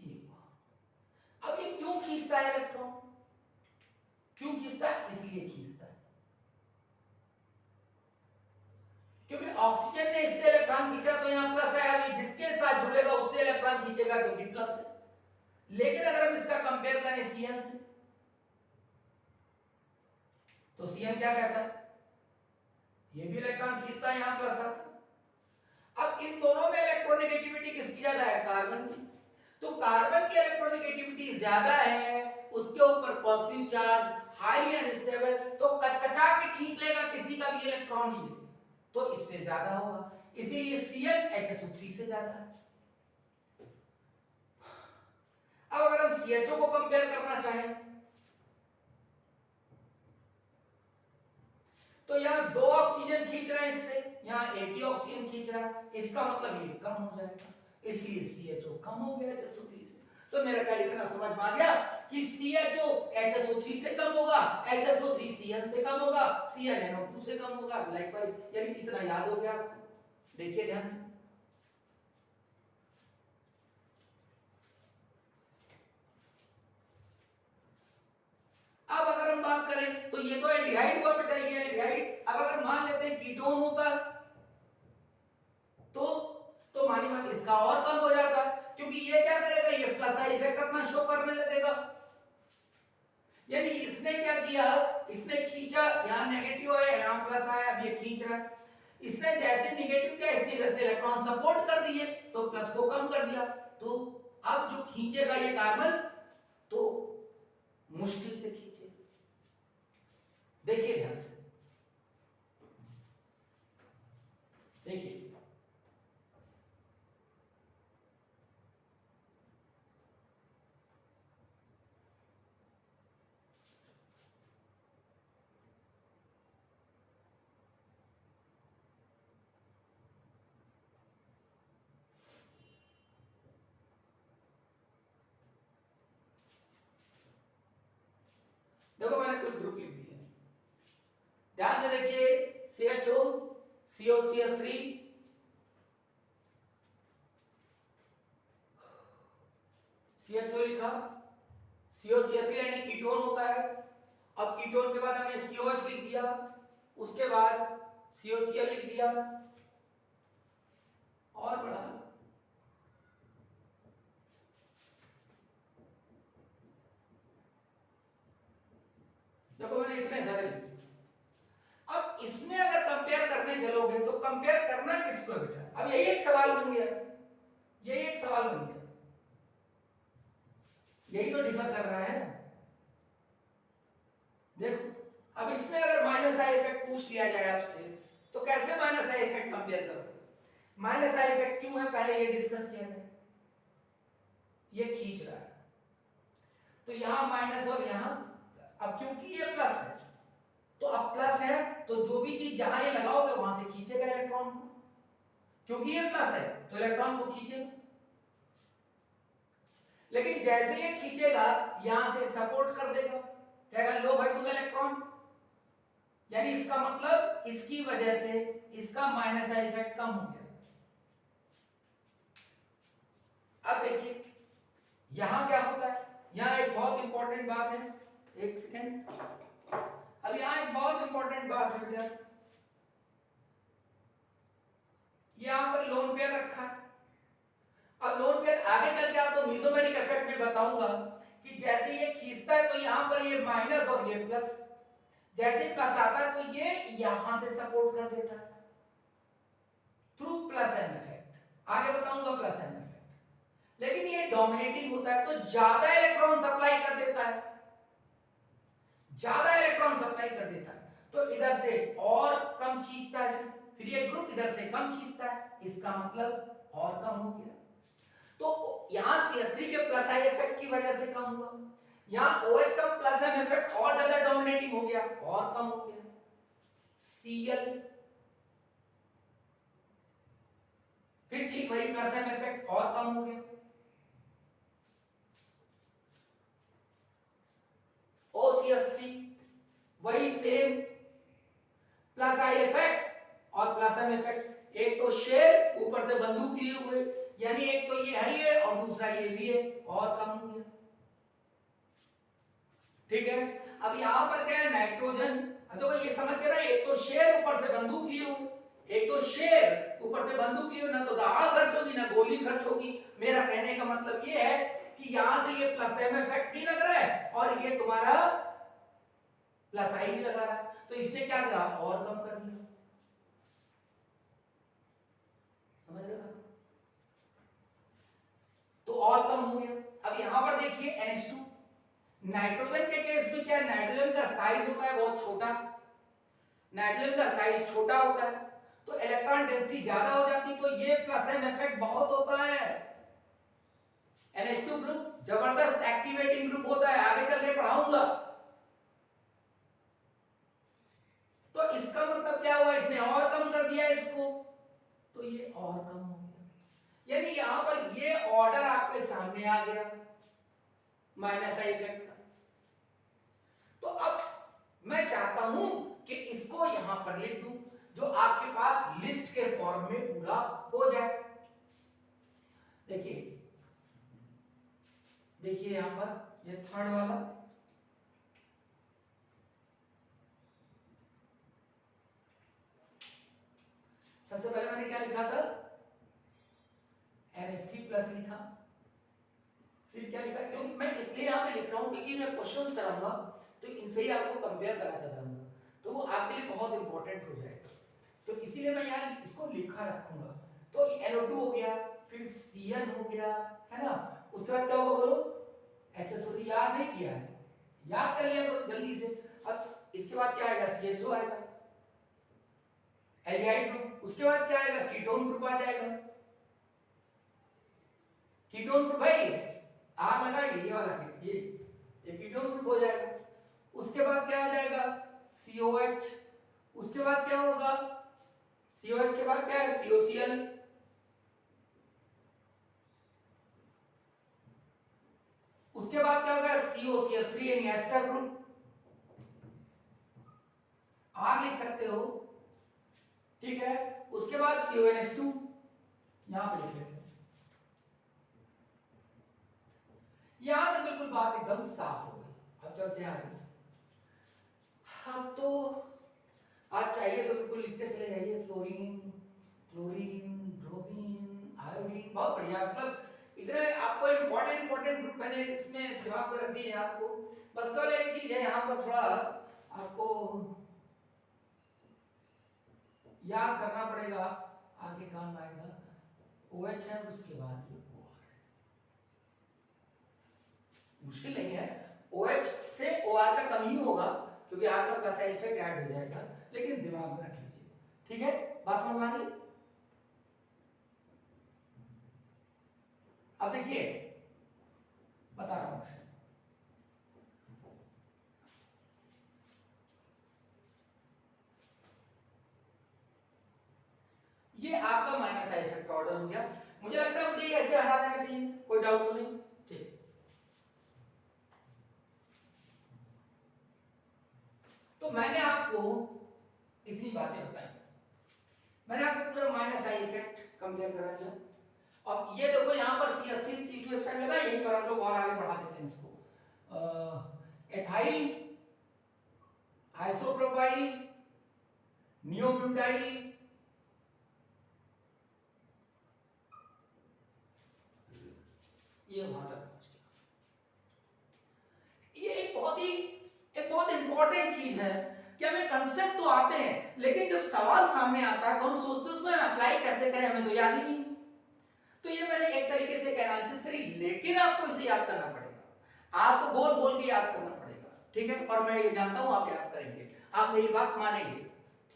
ये अब ये क्यों खींचता है इलेक्ट्रॉन, क्यों खींचता है, इसलिए खींचता है क्योंकि ऑक्सीजन ने इससे इलेक्ट्रॉन खींचा तो यहां प्लस है, अभी जिसके साथ जुड़ेगा उससे इलेक्ट्रॉन खींचेगा क्योंकि प्लस है। लेकिन अगर हम इसका कंपेयर करें Cn से, तो Cn क्या कहता है, ये भी इलेक्ट्रॉन खींचता है, यहां प्लस आता है। अब इन दोनों में इलेक्ट्रोनेगेटिविटी किसकी ज्यादा है, कार्बन की। तो कार्बन की इलेक्ट्रोनेगेटिविटी ज्यादा है, उसके ऊपर पॉजिटिव चार्ज, हाईली अनस्टेबल, तो कचकचा के खींच लेगा किसी का भी इलेक्ट्रॉन ही, तो इससे ज्यादा होगा, इसीलिए Cl HSO3 से ज्यादा है। अब अगर हम CHO को कंपेयर करना चाहें तो यहां दो ऑक्सीजन खींच रहे हैं इससे, यहां एक ही ऑक्सीजन खींच रहा है, इसका मतलब ये कम हो जाएगा, इसलिए CHO कम हो गया HSO3 से। तो मेरा ख्याल इतना समझ में आ गया कि CHO HSO3 से कम होगा, HSO3 Cl से कम होगा, Cl NO2 से कम होगा, लाइकवाइज। यानी इतना याद हो गया आपको, देखिए ध्यान से। अब अगर हम बात करें तो ये तो एल्डिहाइड हुआ बेटा, ये एल्डिहाइड। अब अगर मान लेते हैं कीटोन होता तो मानी मत इसका और कम हो जाता, क्योंकि ये क्या करेगा, ये प्लस आई इफेक्ट अपना शो करने लगेगा। यानी इसने क्या किया, इसने खींचा, यहां नेगेटिव आया, यहां प्लस आया, अब ये खींच रहा है। इसने जैसे नेगेटिव किया, इसने इधर से इलेक्ट्रॉन सपोर्ट कर दिए तो प्लस को कम कर दिया, तो अब जो खींचेगा ये कार्बन तो मुश्किल से खींचेगा। देखिए ध्यान से, देखिए देखो मैंने कुछ ग्रुप लिख दिए, ध्यान से देखिए, CHO, COCH3, CHO लिखा, COCH3 यानी कीटोन होता है। अब कीटोन के बाद हमने COH लिख दिया, उसके बाद COCl लिख दिया, और बढ़ा, देखो मैंने इतने सारे लिख दिए। अब इसमें अगर कंपेयर करने चलोगे तो कंपेयर करना किसको है बेटा, अब यही एक सवाल बन गया, यही एक सवाल बन गया, यही तो डिफर कर रहा है। देखो अब इसमें अगर माइनस आई इफेक्ट पूछ लिया जाए आपसे तो कैसे माइनस आई इफेक्ट कंपेयर करोगे, माइनस आई इफेक्ट क्यों है पहले ये डिस्कस किया है, ये खींच रहा है तो यहां माइनस और यहां प्लस। अब क्योंकि ये प्लस है तो अब प्लस है तो जो भी चीज जहां ये लगाओगे वहां से खींचेगा इलेक्ट्रॉन को, क्योंकि ये प्लस है तो इलेक्ट्रॉन को खींचेगा। लेकिन जैसे ये खींचेगा यहां से सपोर्ट कर देगा, कहेगा लो भाई तुम इलेक्ट्रॉन, यानी इसका मतलब इसकी वजह से इसका माइनस आई इफेक्ट कम हो गया। अब देखिए यहां क्या होता है, यहां एक बहुत इंपॉर्टेंट बात है, एक सेकेंड, अब यहां एक बहुत इंपॉर्टेंट बात है बेटा, यहां पर लोन पेयर रखा है। अब लोन पेयर आगे चल के आपको मेसोमेरिक इफेक्ट में बताऊंगा कि जैसे ये खींचता है तो यहां पर ये माइनस और ये प्लस, जैसे प्लस आता है तो ये यहां से सपोर्ट कर देता है थ्रू प्लस एन इफेक्ट, आगे बताऊंगा प्लस एन इफेक्ट। लेकिन ये डोमिनेटिंग होता है तो ज्यादा इलेक्ट्रॉन सप्लाई कर देता है, ज्यादा इलेक्ट्रॉन सप्लाई कर देता है, तो इधर से और कम खींचता है, फिर ये ग्रुप इधर से कम खींचता है, इसका मतलब और कम हो गया। तो यहां CH3 के प्लस आई इफेक्ट की वजह से कम हुआ, यहां OH का प्लस M इफेक्ट और ज्यादा डोमिनेटिंग हो गया और कम हो गया। Cl फिर ठीक वही प्लस M इफेक्ट और कम हो गया। OCH3 वही सेम प्लस आई इफेक्ट और प्लस M इफेक्ट, एक तो शेल ऊपर से बंदूक लिए हुए, यानी एक तो ये है और दूसरा ये भी है और कम हो गया। ठीक है, अब यहां पर क्या है नाइट्रोजन, तो ये समझ के ना, एक तो शेर ऊपर से बंदूक लिए हुए, एक तो शेर ऊपर से बंदूक लिए, ना तो दहाड़ खर्च होगी ना गोली खर्च होगी। मेरा कहने का मतलब ये है कि यहां से ये प्लस M इफेक्ट भी लग रहा है और ये तुम्हारा प्लस आई भी लगा रहा है, तो इसने क्या करा और कम कर दिया। समझ रहे हो, तो और कम हो गया। अब यहां पर देखिए NH2, नाइट्रोजन के केस में क्या है, नाइट्रोजन का साइज होता है बहुत छोटा, नाइट्रोजन का साइज छोटा होता है तो इलेक्ट्रॉन डेंसिटी ज्यादा हो जाती, तो ये प्लस M इफेक्ट बहुत होता है। NH2 ग्रुप जबरदस्त एक्टिवेटिंग ग्रुप होता है, आगे चल के पढ़ाऊंगा। तो इसका मतलब क्या हुआ, इसने और कम कर दिया इसको, तो ये और कम हो गया, यानी यहां पर ये ऑर्डर आपके सामने आ गया माइनस आई इफेक्ट का। तो अब मैं चाहता हूं कि इसको यहां पर लिख दूं, जो आपके पास लिस्ट के फॉर्म में पूरा हो जाए। देखिए देखिए यहां पर ये थर्ड वाला, सबसे पहले मैंने क्या लिखा था, NH3 प्लस लिखा, फिर क्या लिखा, क्योंकि मैं इसलिए यहां पे लिख रहा हूं क्योंकि मैं क्वेश्चंस कराऊंगा तो इनसे ही आपको कंपेयर कराता जाऊंगा, तो वो आपके लिए बहुत इंपॉर्टेंट हो जाएगा, तो इसीलिए मैं यहां इसको लिखा रखूंगा। तो NO2 हो गया, फिर Cn हो गया, है ना, उसके बाद क्या होगा बोलो, HSO3 याद नहीं किया है, याद कर लिया करो जल्दी से। अब इसके बाद क्या आएगा, CHO आएगा, एल्डिहाइड ग्रुप, उसके बाद क्या आएगा, कीटोन ग्रुप आ जाएगा, कीटोन ग्रुप भाई आर लगाइए, ये वाला ये कीटोन ग्रुप हो जाएगा। उसके बाद क्या आ जाएगा, COH, उसके बाद क्या होगा, COH के बाद क्या है, COCl, उसके बाद क्या होगा, COCH3 यानी एस्टर ग्रुप, आर लिख सकते हो, ठीक है। उसके बाद CONH2 यहां पे लिख लेते हैं। यहां तक बिल्कुल बात एकदम साफ हो गई, अब चलते हैं आगे। अब तो आज चाहिए तो बिल्कुल लिखते चले जाइए, फ्लोरीन, क्लोरीन, ब्रोमीन, आयोडीन, बहुत बढ़िया, मतलब इतने आपको इंपॉर्टेंट ग्रुप मैंने इसमें दिमाग में रख दिए हैं आपको। बस केवल एक चीज है यहां पर थोड़ा आपको याद करना पड़ेगा, आगे काम आएगा। OH है, उसके बाद ये OR, मुश्किल नहीं है, OH से OR का कम ही होगा क्योंकि R का प्लस इफेक्ट ऐड हो जाएगा, लेकिन दिमाग में रख लीजिए, ठीक है, बात समझ में आ गई। अब देखिए बता रहा हूं, ये आपका माइनस आई इफेक्ट ऑर्डर हो गया, मुझे लगता है मुझे ये ऐसे हटा देना चाहिए, कोई डाउट तो नहीं, ठीक। तो मैंने आपको इतनी बातें बताई, मैंने आपको पूरा माइनस आई इफेक्ट कंपेयर करा दिया। अब ये देखो यहां पर CH3 C2H5 लगा, यहीं पर हम लोग और आगे बढ़ा देते हैं इसको, एथाइल, आइसोप्रोपाइल, नियोब्यूटाइल, ये वहां तक पहुंच गया। ये एक बहुत इंपॉर्टेंट चीज है कि हमें कंसेप्ट तो आते हैं, लेकिन जब सवाल सामने आता है तो हम सोचते हैं उसमें अप्लाई कैसे करें, हमें तो याद ही नहीं। तो ये मैंने एक तरीके से एक एनालिसिस थ्योरी, लेकिन आपको इसे याद करना पड़ेगा, आपको बोल बोल के याद करना पड़ेगा, ठीक है। और मैं ये जानता हूं आप याद करेंगे, आप मेरी बात मानेंगे,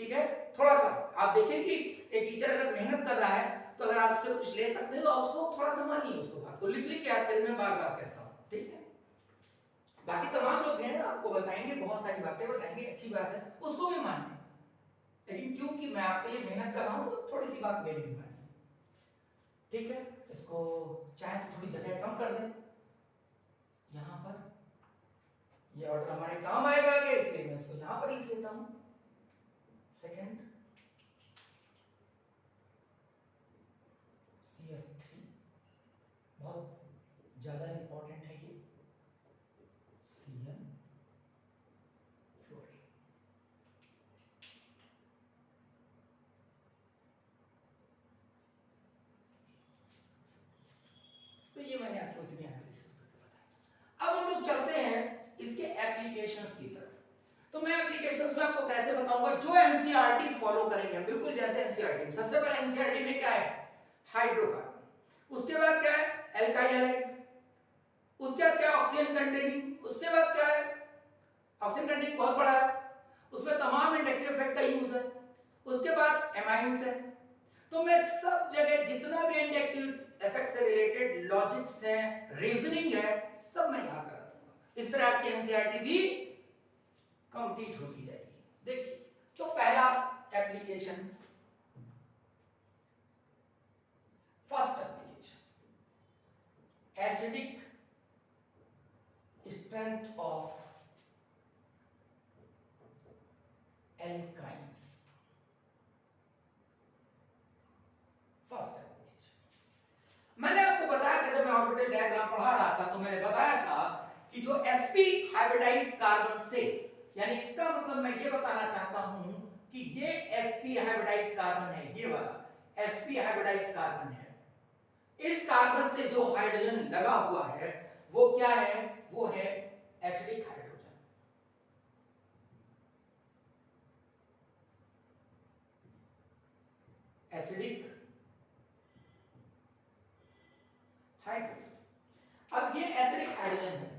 ठीक है। थोड़ा सा आप देखिए कि एक टीचर अगर मेहनत कर रहा है तो अगर आपसे कुछ ले सकते हैं तो आप उसको थोड़ा सा मानिए, उसको बात को लिख लिख के याद करिए, मैं बार बार कहता हूं, ठीक है। बाकी तमाम लोग हैं आपको बताएंगे, बहुत सारी बातें बताएंगे, अच्छी बात है, उसको भी मानिए, लेकिन क्योंकि मैं आपके लिए मेहनत कर रहा हूं तो थोड़ी सी बात मेरी भी मानिए, ठीक है। इसको चाहे तो थोड़ी जगह कम कर दें यहां पर, ये ऑर्डर हमारे काम आएगा आगे, इसलिए मैं इसको यहां पर लिख लेता हूं। सेकंड CF3 बहुत ज्यादा इंपॉर्टेंट है, ये CN फ्लोरीन। तो ये मैंने आपको इतनी एनालिसिस करके बताया। अब हम लोग चलते हैं इसके एप्लीकेशंस की तरफ। तो मैं एप्लीकेशंस में आपको कैसे बताऊंगा, जो एनसीईआरटी फॉलो करेंगे बिल्कुल जैसे एनसीईआरटी में। सबसे पहले एनसीईआरटी में क्या है, हाइड्रोकार्बन, उसके बाद क्या है एल्काइल हैलाइड, उसके बाद क्या है ऑक्सीजन कंटेनिंग, उसके बाद क्या है ऑक्सीजन कंटेनिंग बहुत बड़ा है, उसमें तमाम इंडक्टिव इफेक्ट का यूज है, उसके बाद एमाइंस है। तो मैं सब जगह जितना भी इंडक्टिव इफेक्ट से रिलेटेड लॉजिक्स हैं, रीजनिंग है, सब मैं यहां करा दूंगा। इस तरह आपकी एनसीईआरटी भी कंप्लीट होती जाएगी। देखिए तो पहला application, first application, acidic strength of alkynes. First application मैंने आपको बताया था, जब मैं ऑर्बिटल डायग्राम पढ़ा रहा था तो मैंने बताया था कि जो sp हाइब्रिडाइज्ड कार्बन से, यानी इसका मतलब मैं ये बताना चाहता हूं कि ये sp हाइब्रिडाइज्ड कार्बन है, ये वाला sp हाइब्रिडाइज्ड कार्बन है, इस कार्बन से जो हाइड्रोजन लगा हुआ है वो क्या है, वो है एसिडिक हाइड्रोजन। Acidic hydrogen. अब ये एसिडिक हाइड्रोजन है,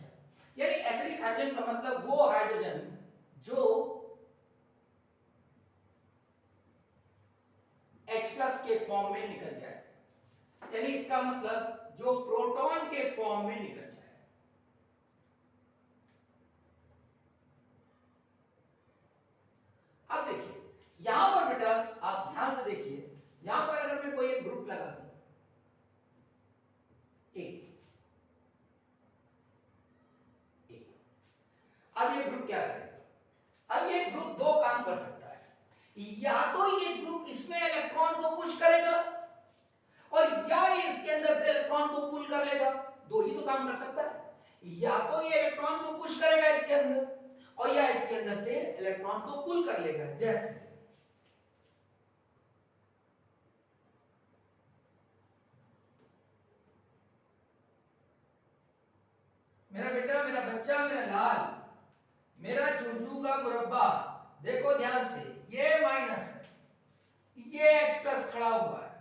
यानी एसिडिक हाइड्रोजन का मतलब वो हाइड्रोजन जो H+ के फॉर्म में निकल जाए, यानी इसका मतलब जो प्रोटॉन के फॉर्म में निकल जाए। अब देखिए यहां पर बेटा आप ध्यान से देखिए, यहां पर अगर मैं कोई एक ग्रुप लगा दूं ए, अब ये ग्रुप क्या करेगा, अब ये ग्रुप दो काम कर सकता है, या तो ये ग्रुप इसमें इलेक्ट्रॉन को पुश करेगा और या ये इसके अंदर से इलेक्ट्रॉन को पुल कर लेगा, दो ही तो काम कर सकता है, या तो ये इलेक्ट्रॉन को पुश करेगा इसके अंदर और या इसके अंदर से इलेक्ट्रॉन को पुल कर लेगा। जैसे मेरा बेटा, मेरा बच्चा, मेरा लाल, मेरा चूचू का मुरब्बा, देखो ध्यान से, ये माइनस है, ये H+ खड़ा हुआ है।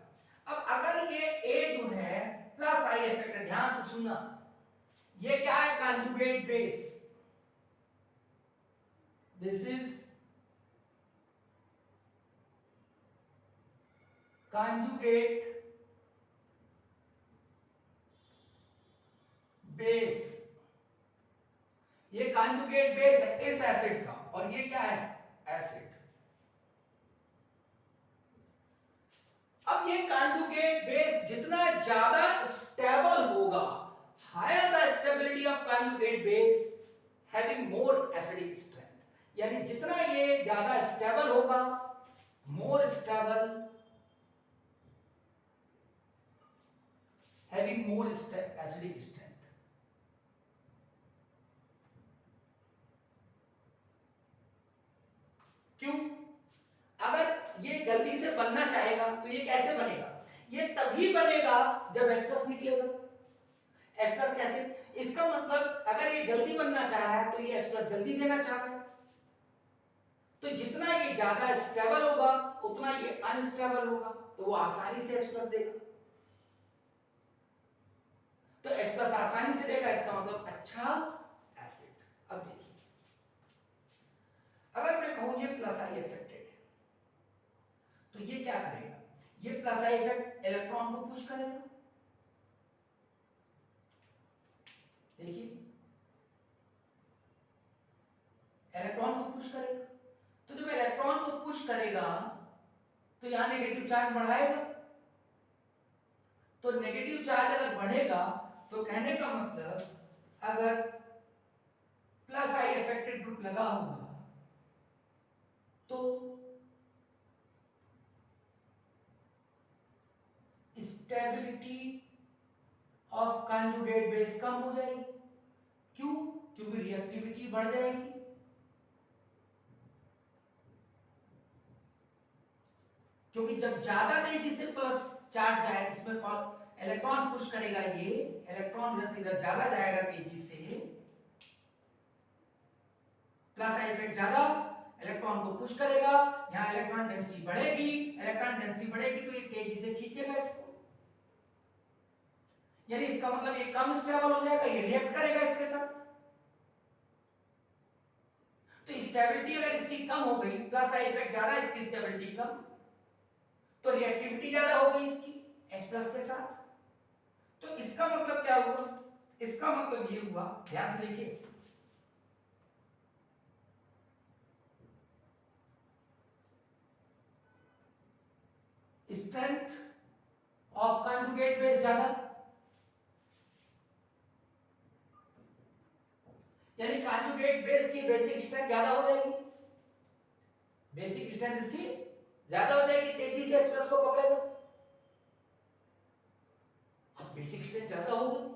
अब अगर ये A जो है प्लस आई इफेक्ट है, ध्यान से सुनना, ये क्या है conjugate base, this is conjugate base, ये कॉन्जुगेट बेस है इस एसिड का, और ये क्या है एसिड। अब ये कॉन्जुगेट बेस जितना ज्यादा स्टेबल होगा, higher the stability of conjugate base having more acidic strength, यानी जितना ये ज्यादा स्टेबल होगा, more stable, having more acidic strength. क्यों, अगर ये जल्दी से बनना चाहेगा तो ये कैसे बनेगा, ये तभी बनेगा जब H+ निकलेगा। H+ कैसे, इसका मतलब अगर ये जल्दी बनना चाह रहा है तो ये H+ जल्दी देना चाह रहा है, तो जितना ये ज्यादा स्टेबल होगा उतना ये अनस्टेबल होगा, तो वो आसानी से H+ देगा। प्लस आसानी से देगा, इसका मतलब अच्छा एसिड। अब देखिए, अगर मैं कहूं ये प्लस आई इफेक्टेड है, तो ये क्या करेगा, ये प्लस आई इफेक्ट इलेक्ट्रॉन को पुश करेगा। देखिए, इलेक्ट्रॉन को पुश करेगा, तो जब इलेक्ट्रॉन को पुश करेगा तो यहां नेगेटिव चार्ज बढ़ाएगा। तो नेगेटिव चार्ज अगर बढ़ेगा तो कहने का मतलब अगर प्लस आई इफेक्टेड ग्रुप लगा होगा तो स्टेबिलिटी ऑफ कॉन्जुगेट बेस कम हो जाएगी। क्यों? क्योंकि रिएक्टिविटी बढ़ जाएगी। क्योंकि जब ज्यादा तेजी से प्लस चार्ज जाए, इसमें इलेक्ट्रॉन पुश करेगा, ये इलेक्ट्रॉन इधर से इधर ज्यादा जाएगा तेजी से, प्लस आई इफेक्ट ज्यादा इलेक्ट्रॉन को पुश करेगा, यहां इलेक्ट्रॉन डेंसिटी बढ़ेगी, इलेक्ट्रॉन डेंसिटी बढ़ेगी तो ये तेजी से खींचेगा इसको, यानी इसका मतलब ये कम स्टेबल हो जाएगा, ये रिएक्ट करेगा इसके साथ। तो स्टेबिलिटी अगर इसकी कम हो गई, प्लस आई इफेक्ट ज्यादा, इसकी स्टेबिलिटी कम, तो रिएक्टिविटी ज्यादा हो गई इसकी H प्लस के साथ। तो इसका मतलब क्या हुआ, इसका मतलब ये हुआ, ध्यान से देखिए, स्ट्रेंथ ऑफ कॉन्जुगेट बेस ज्यादा, यानी कॉन्जुगेट बेस की बेसिक स्ट्रेंथ ज्यादा हो जाएगी, बेसिक स्ट्रेंथ इसकी ज्यादा हो जाएगी, तेजी से H प्लस को पकड़ेगा। अब बेसिक स्ट्रेंथ ज्यादा होगी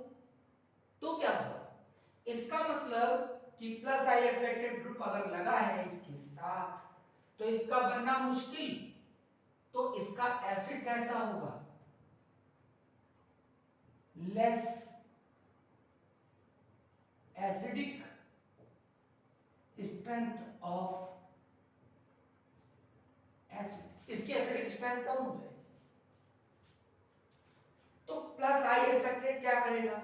तो क्या होगा, इसका मतलब कि प्लस आई इफेक्टेड ग्रुप अगर लगा है इसके साथ तो इसका बनना मुश्किल, तो इसका एसिड कैसा होगा, less acidic strength of acid, इसकी एसिडिक स्ट्रेंथ कम हो जाएगी। तो प्लस आई इफेक्टेड क्या करेगा,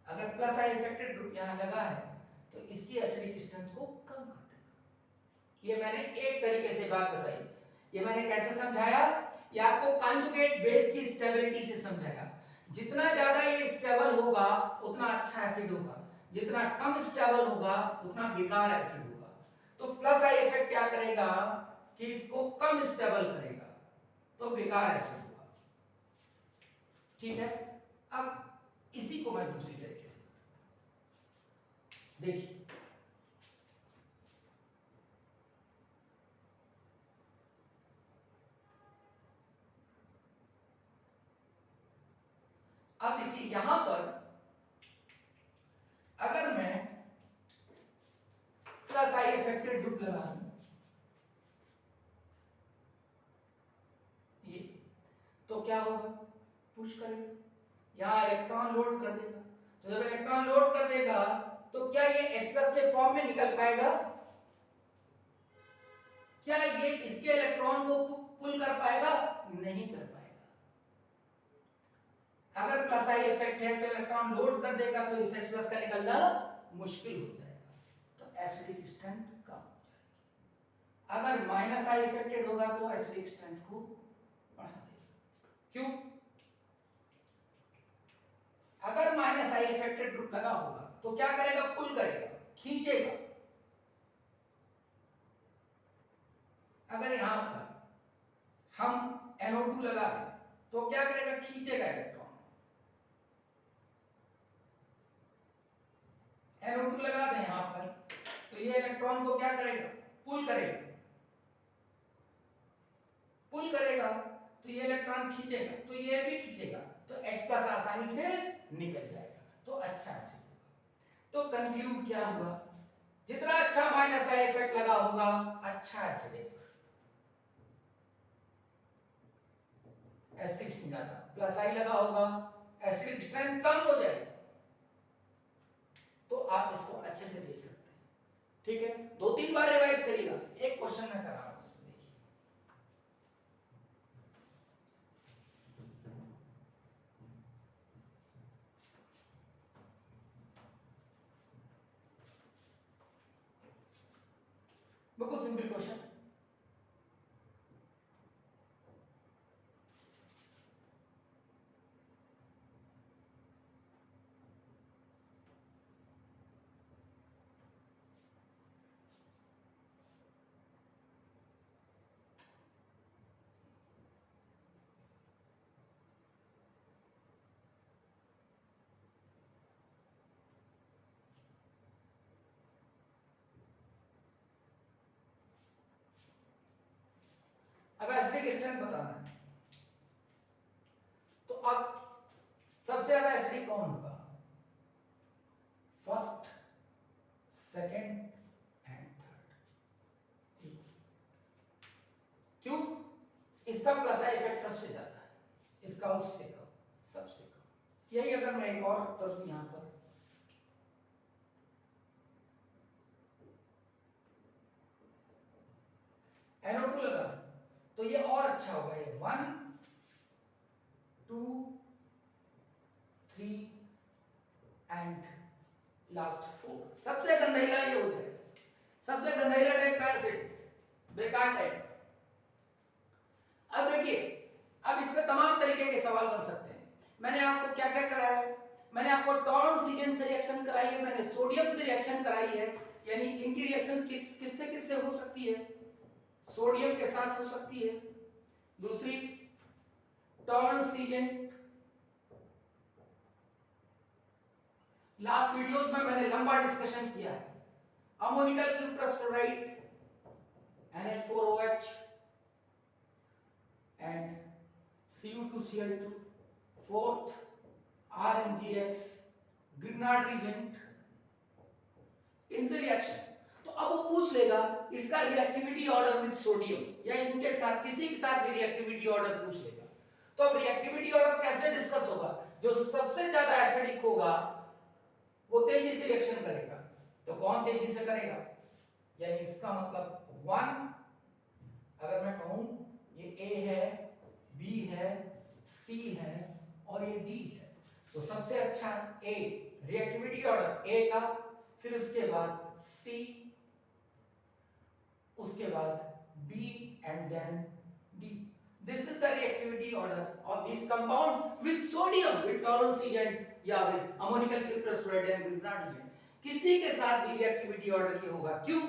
अगर प्लस आई इफेक्टेड ग्रुप यहां लगा है तो इसकी एसिडिक स्ट्रेंथ को कम कर देगा। ये मैंने एक तरीके से बात बताई, ये मैंने कैसे समझाया, ये आपको कॉन्जुगेट बेस की स्टेबिलिटी से समझाया। जितना ज्यादा ये स्टेबल होगा उतना अच्छा एसिड होगा, जितना कम स्टेबल होगा उतना बेकार एसिड होगा। तो प्लस आई इफेक्ट क्या करेगा कि इसको कम स्टेबल करेगा, तो बेकार एसिड होगा। ठीक है, अब इसी को मैं दूसरी तरीके से देखिए, अब देखिए यहां पर अगर मैं प्लस आई इफेक्टेड ग्रुप लगा दूं ये, तो क्या होगा, पुश करेगा, यहां इलेक्ट्रॉन लोड कर देगा। तो जब इलेक्ट्रॉन लोड कर देगा तो क्या ये H प्लस के फॉर्म में निकल पाएगा, क्या ये इसके इलेक्ट्रॉन को पुल कर पाएगा, नहीं कर पाएगा। अगर प्लस आई इफेक्ट है तो इलेक्ट्रॉन लोड कर देगा तो इस H प्लस का निकलना मुश्किल हो जाएगा, तो एसिडिक स्ट्रेंथ कम हो जाएगी। अगर माइनस आई इफेक्टेड होगा तो एसिडिक स्ट्रेंथ को बढ़ा देगा। क्यों? अगर माइनस आई इफेक्टेड ग्रुप लगा होगा तो क्या करेगा, पुल करेगा, खींचेगा। अगर यहां पर हम NO2 लगा दें तो क्या करेगा, खींचेगा इलेक्ट्रॉन। NO2 लगा दें यहां पर तो ये इलेक्ट्रॉन को क्या करेगा, पुल करेगा। पुल करेगा तो ये इलेक्ट्रॉन खींचेगा, तो ये भी खींचेगा, तो H प्लस आसानी से निकल जाएगा, तो अच्छा एसिड होगा। तो कंक्लूड क्या हुआ, जितना अच्छा माइनस आई इफेक्ट लगा होगा अच्छा एसिड, एसिडिक स्ट्रेंथ ज्यादा, प्लस आई लगा होगा एसिडिक स्ट्रेंथ कम हो जाएगी। तो आप इसको अच्छे से देख सकते हैं। ठीक है, 2-3 बार रिवाइज करिएगा, एक क्वेश्चन में करा रहा हूं इसमें, देखिए सिंपल क्वेश्चन। अब एसिडिक स्ट्रेंथ बताना है, तो अब सबसे ज्यादा एसिडिक कौन होगा? First, second and third. क्यों? इसका प्लस इफेक्ट सबसे ज्यादा है, इसका उससे कम, सबसे कम। यही अगर मैं एक और कर दूं यहां पर, NO2 लगा तो ये और अच्छा होगा। ये 1 2 3 एंड लास्ट 4। सबसे गंधेला ये हो जाएगा, सबसे गंधेला टाइप का एसिड, बेकार टाइप। अब देखिए, अब इसमें तमाम तरीके के सवाल बन सकते हैं। मैंने आपको क्या क्या कराया है? मैंने आपको टॉलरेंस एजेंट से रिएक्शन कराई है, मैंने सोडियम से रिएक्शन कराई है, यानी इनकी रिएक्शन किससे किससे हो सकती है? सोडियम के साथ हो सकती है। दूसरी टॉलरेंस एजेंट, लास्ट वीडियोस में मैंने लंबा डिस्कशन किया है। Ammoniacal cuprous chloride NH4OH and Cu2Cl2, fourth RMGX Grignard reagent, इनसे रिएक्शन। तो अब वो पूछ लेगा इसका रिएक्टिविटी ऑर्डर विद सोडियम, या इनके साथ किसी के साथ भी रिएक्टिविटी ऑर्डर पूछ लेगा। तो अब रिएक्टिविटी ऑर्डर कैसे डिस्कस होगा? जो सबसे ज्यादा एसिडिक होगा वो तेजी से रिएक्शन करेगा। तो कौन तेजी से करेगा? यानी इसका मतलब 1, अगर मैं कहूं ये A है, B है, C है और ये D है, तो सबसे अच्छा A, रिएक्टिविटी ऑर्डर A का, फिर उसके बाद C, उसके बाद B and then D। This is the reactivity order of this compound with sodium, with Tollens agent या with ammoniacal cuprous chloride and Grignard agent. किसी के साथ भी रिएक्टिविटी ऑर्डर ये होगा। क्यों?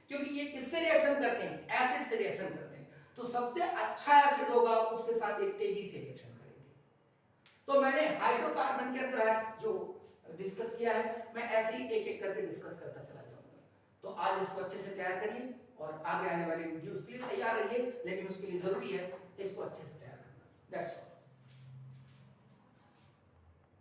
क्योंकि ये किससे रिएक्शन करते हैं? एसिड से रिएक्शन करते हैं। तो सबसे अच्छा एसिड होगा उसके साथ एक तेजी से रिएक्शन करेंगे। तो मैंने हाइड्रोकार्बन के अंदर जो डिस्कस किया है, मैं ऐसे ही एक एक करके डिस्कस करता चला जाऊंगा। तो आज इसको अच्छे से तैयार करिए और आगे आने वाली वीडियोस के लिए तैयार रहिए, लेकिन उसके लिए जरूरी है इसको अच्छे से तैयार करना। That's all.